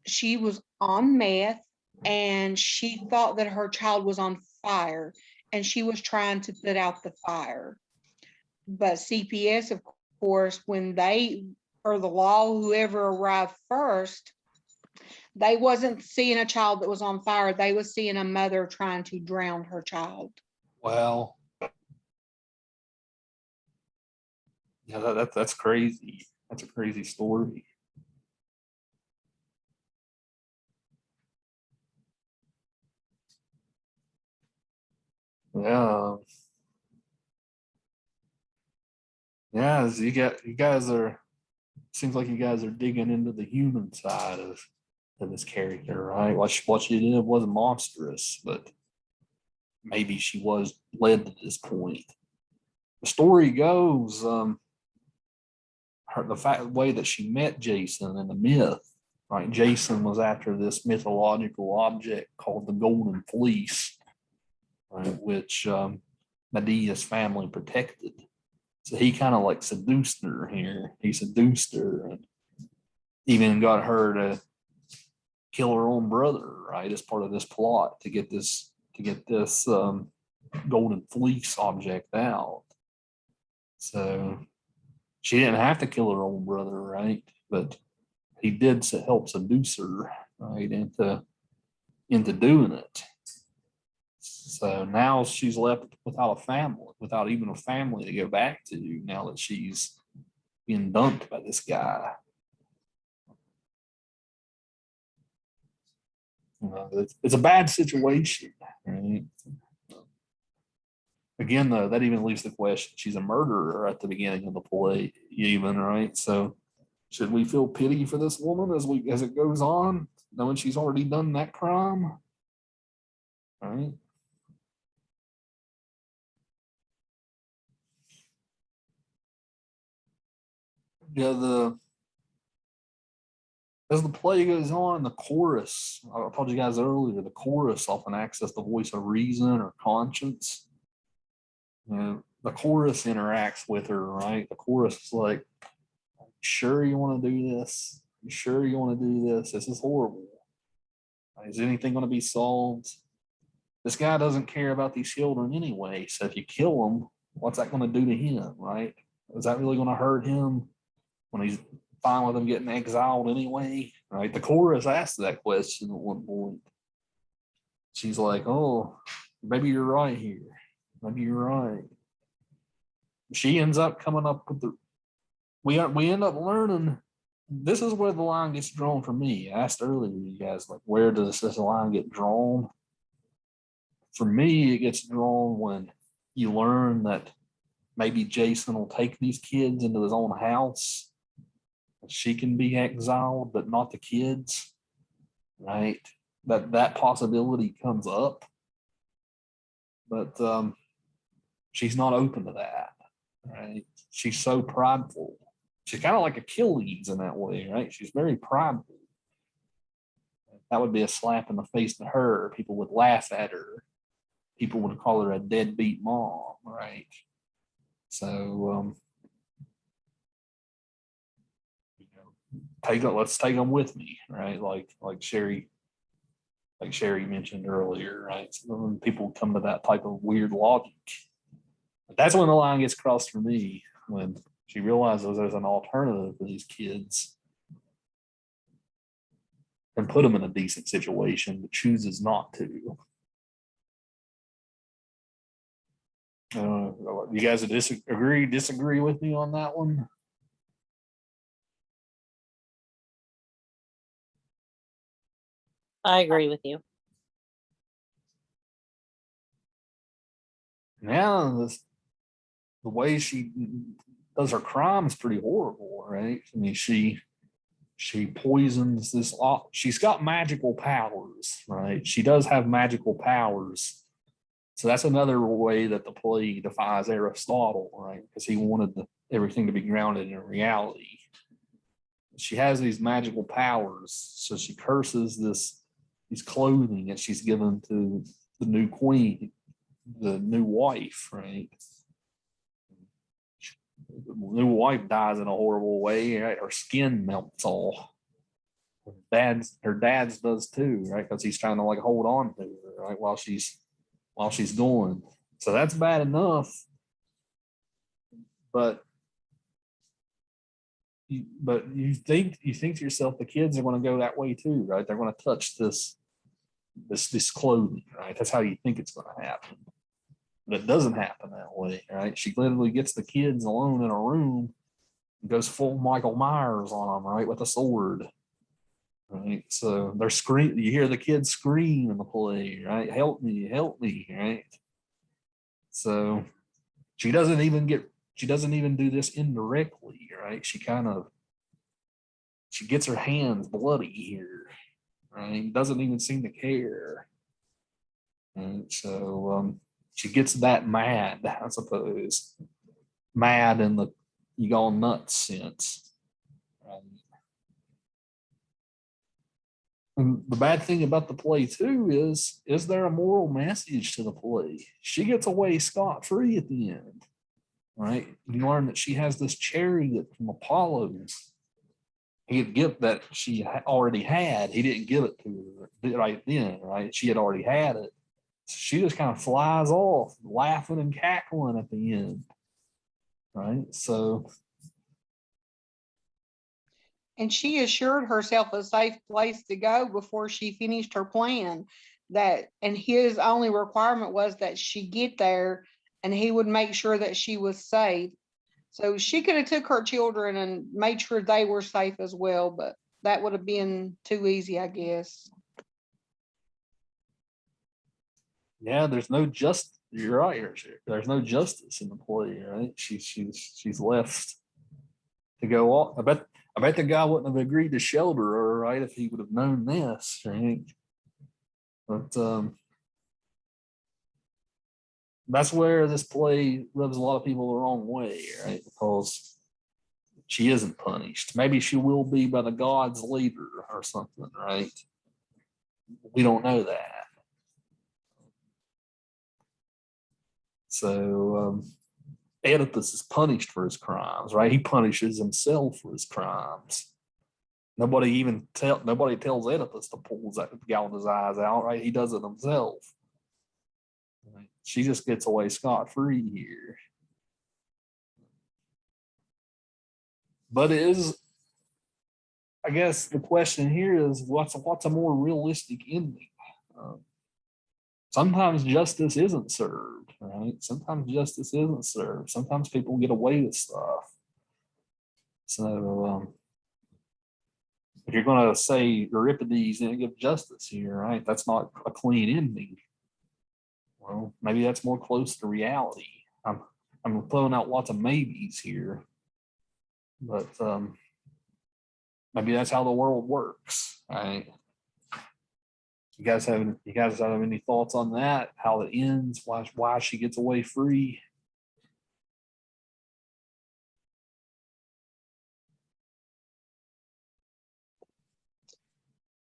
She was on meth and she thought that her child was on fire and she was trying to put out the fire. But CPS, of course, when they or the law, whoever arrived first, they wasn't seeing a child that was on fire. They was seeing a mother trying to drown her child. Well, yeah, that's crazy. That's a crazy story. Yeah. Yeah, as you guys are, seems like you guys are digging into the human side of this character, right? What she did wasn't monstrous, but maybe she was led to this point. The story goes, the way that she met Jason in the myth, right? Jason was after this mythological object called the Golden Fleece, right? Which Medea's family protected. So he kind of like seduced her here. He seduced her and even got her to kill her own brother, right? As part of this plot to get this golden fleece object out. So she didn't have to kill her own brother, right? But he did help seduce her, right, into doing it. So now she's left without a family, without even a family to go back to now that she's being dumped by this guy. It's a bad situation, right? Again, though, that even leaves the question, she's a murderer at the beginning of the play, even, right? So should we feel pity for this woman as it goes on, knowing she's already done that crime? Right? Yeah, as the play goes on, the chorus, I told you guys earlier, the chorus often acts as the voice of reason or conscience. You know, the chorus interacts with her, right? The chorus is like, sure you want to do this? You sure you want to do this? This is horrible. Is anything going to be solved? This guy doesn't care about these children anyway. So if you kill him, what's that going to do to him, right? Is that really going to hurt him when he's fine with them getting exiled anyway, right? The chorus asked that question at one point. She's like, oh, maybe you're right here. Maybe you're right. She ends up coming up with we end up learning, this is where the line gets drawn for me. I asked earlier, you guys, like, where does this line get drawn? For me, it gets drawn when you learn that maybe Jason will take these kids into his own house. She can be exiled, but not the kids, right? That possibility comes up, but she's not open to that, right? She's so prideful. She's kind of like Achilles in that way, right? She's very prideful. That would be a slap in the face to her. People would laugh at her. People would call her a deadbeat mom, right? So let's take them with me, right? Like Sherry mentioned earlier, right? So when people come to that type of weird logic, but that's when the line gets crossed for me, when she realizes there's an alternative for these kids and put them in a decent situation, but chooses not to. You guys disagree with me on that one? I agree with you. Yeah, the way she does her crime is pretty horrible, right? I mean, she poisons this. She's got magical powers, right? She does have magical powers. So that's another way that the play defies Aristotle, right? Because he wanted everything to be grounded in reality. She has these magical powers, so she curses this these clothing that she's given to the new queen, the new wife, right? The new wife dies in a horrible way, right? Her skin melts off. Her dad's does too, right? Because he's trying to like hold on to her, right, while she's going. So that's bad enough. But you think to yourself, the kids are going to go that way too, right? They're going to touch this clothing, right? That's how you think it's going to happen. But it doesn't happen that way, right? She literally gets the kids alone in a room and goes full Michael Myers on them, right, with a sword. Right, so they're screaming. You hear the kids scream in the play, right? Help me, right? So she doesn't even do this indirectly, right? She gets her hands bloody here, right? Doesn't even seem to care. And so she gets that mad, I suppose, mad in the you go nuts sense. And the bad thing about the play too is there a moral message to the play? She gets away scot-free at the end, right? You learn that she has this chariot from Apollo. He'd give that she already had. He didn't give it to her right then, right? She had already had it. So she just kind of flies off, laughing and cackling at the end, right? So. And she assured herself a safe place to go before she finished her plan. And his only requirement was that she get there and he would make sure that she was safe. So she could have took her children and made sure they were safe as well, but that would have been too easy, I guess. Yeah, there's no you're right here. There's no justice in the play, right? She's left to go off. I bet the guy wouldn't have agreed to shelter her, right, if he would have known this, right? But that's where this play rubs a lot of people the wrong way, right? Because she isn't punished. Maybe she will be by the gods later or something, right? We don't know that. So Oedipus is punished for his crimes, right? He punishes himself for his crimes. Nobody tells Oedipus to pull his eyes out, right? He does it himself. Right? She just gets away scot-free here. But I guess the question here is what's a more realistic ending? Sometimes justice isn't served, right? Sometimes justice isn't served. Sometimes people get away with stuff. So if you're going to say Euripedes didn't give justice here, right? That's not a clean ending. Well, maybe that's more close to reality. I'm throwing out lots of maybes here, but maybe that's how the world works, right? You guys have any thoughts on that? How it ends? Why she gets away free?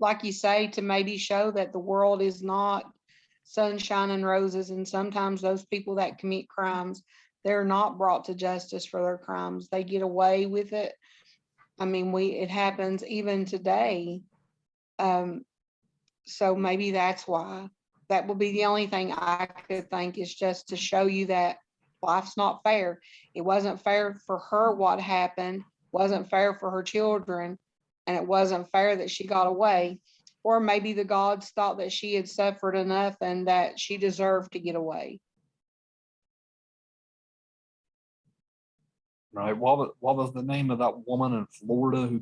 Like you say, to maybe show that the world is not sunshine and roses, and sometimes those people that commit crimes, they're not brought to justice for their crimes. They get away with it. I mean, it happens even today. So maybe that's why. That will be the only thing I could think, is just to show you that life's not fair. It wasn't fair for her what happened, wasn't fair for her children, and it wasn't fair that she got away. Or maybe the gods thought that she had suffered enough and that she deserved to get away. Right. What was the name of that woman in Florida who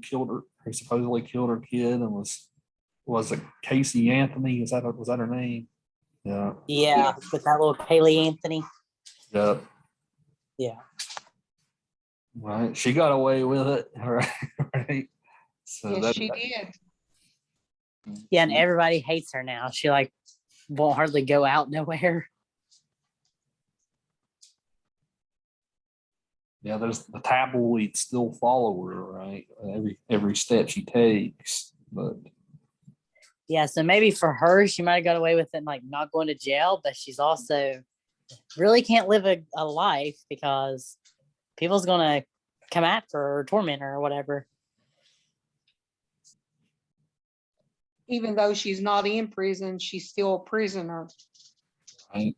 supposedly killed her kid, and was it Casey Anthony? Was that her name? Yeah. Yeah, with that little Kaylee Anthony. Yeah. Yeah. Right. She got away with it. Right. So Yes, she did. Yeah, and everybody hates her now. She won't hardly go out nowhere. Yeah, there's the tabloids still follow her, right? Every step she takes. But Yeah, so maybe for her, she might have got away with it, like not going to jail, but she's also really can't live a life because people's gonna come after her or torment her or whatever. Even though she's not in prison, she's still a prisoner. Right?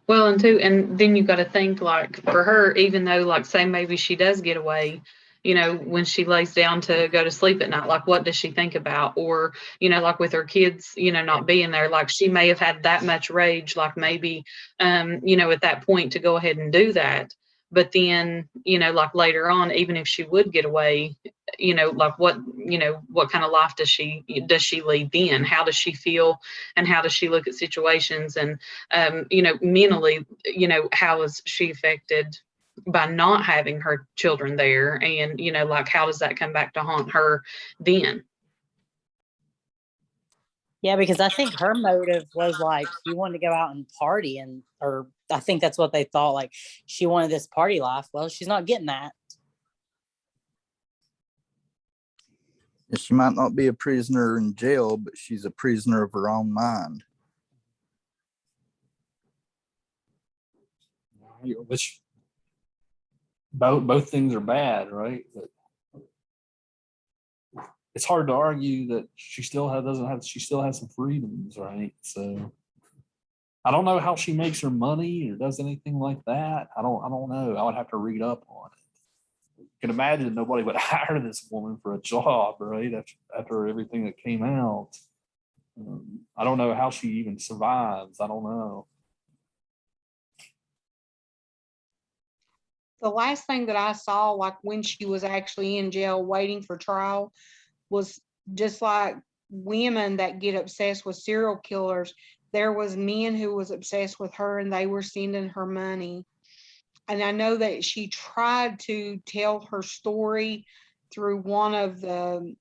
Well, and then you got to think, like, for her, even though, like, say maybe she does get away, you know, when she lays down to go to sleep at night, like, what does she think about? Or, you know, like with her kids, you know, not being there, like she may have had that much rage, like maybe, you know, at that point to go ahead and do that. But then, you know, like later on, even if she would get away, you know, like what, you know, what kind of life does she lead then? How does she feel, and how does she look at situations? And you know, mentally, you know, how is she affected by not having her children there? And, you know, like, how does that come back to haunt her then? Yeah, because I think her motive was like she wanted to go out and party, and or I think that's what they thought, like she wanted this party life. Well, she's not getting that. She might not be a prisoner in jail, but she's a prisoner of her own mind. Which both things are bad, right? But it's hard to argue that she still has some freedoms, right? So I don't know how she makes her money or does anything like that. I don't know. I would have to read up on it. You can imagine nobody would hire this woman for a job, right? After everything that came out. I don't know how she even survives. I don't know. The last thing that I saw, like when she was actually in jail waiting for trial, was just like women that get obsessed with serial killers. There was men who was obsessed with her and they were sending her money. And I know that she tried to tell her story through one of the,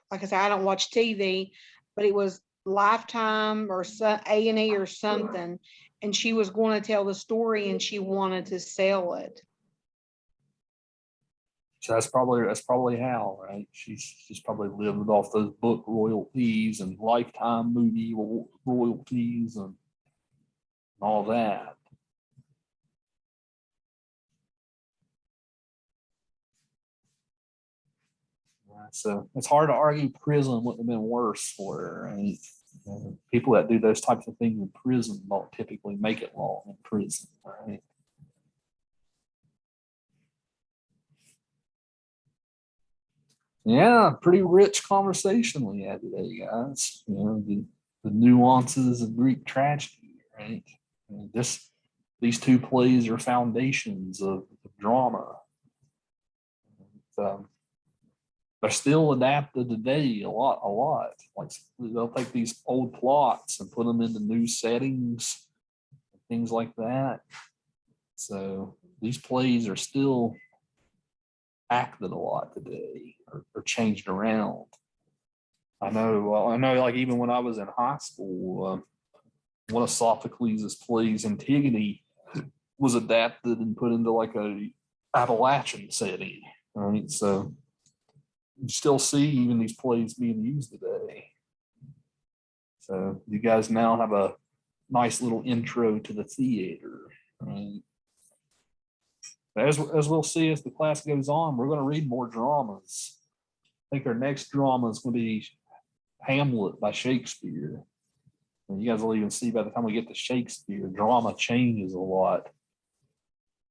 like I said, I don't watch TV, but it was Lifetime or A&E or something. And she was going to tell the story and she wanted to sell it. So that's probably how, right? She's probably lived off those book royalties and Lifetime movie royalties and all that. So it's hard to argue prison wouldn't have been worse for her, right? People that do those types of things in prison don't typically make it long in prison, right? Yeah, pretty rich conversation we had today, guys. You know, the nuances of Greek tragedy, right? And these two plays are foundations of drama. They're still adapted today a lot. Like they'll take these old plots and put them into new settings, things like that. So these plays are still acted a lot today or changed around. I know, like even when I was in high school, one of Sophocles' plays, Antigone, was adapted and put into like a Appalachian setting, right? So you still see even these plays being used today. So you guys now have a nice little intro to the theater, right? As we'll see as the class goes on, we're going to read more dramas. I think our next drama is going to be Hamlet by Shakespeare. And you guys will even see by the time we get to Shakespeare, drama changes a lot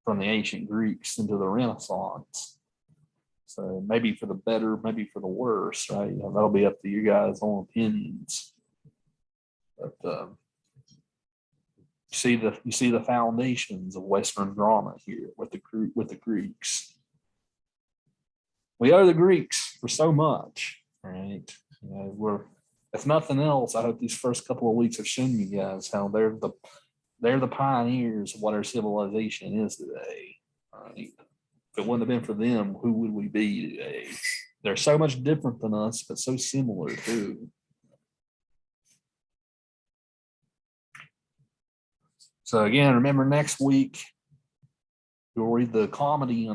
from the ancient Greeks into the Renaissance. So maybe for the better, maybe for the worse, right? That'll be up to you guys' own opinions. But you see the foundations of Western drama here with the Greeks. We owe the Greeks for so much, right? You know, if nothing else, I hope these first couple of weeks have shown you guys how they're the pioneers of what our civilization is today. Right? If it wouldn't have been for them, who would we be today? They're so much different than us, but so similar too. So again, remember next week, you'll read the comedy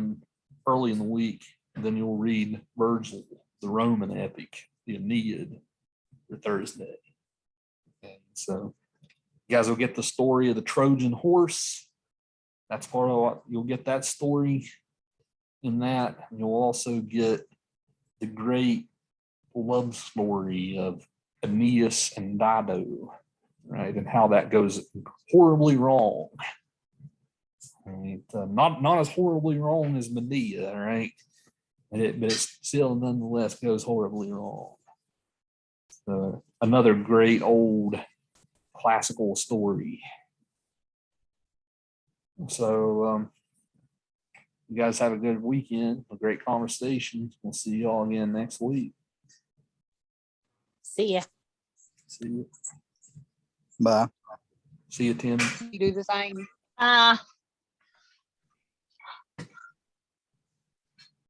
early in the week, and then you'll read Virgil, the Roman epic, the Aeneid, for Thursday. And so you guys will get the story of the Trojan horse. That's part of what you'll get, that story in that. And you'll also get the great love story of Aeneas and Dido, right? And how that goes horribly wrong. Right? Not as horribly wrong as Medea, right? But it still nonetheless goes horribly wrong. So another great old classical story. So you guys have a good weekend, a great conversation. We'll see you all again next week. See ya. See you. Bye. See you, Tim. You do the same.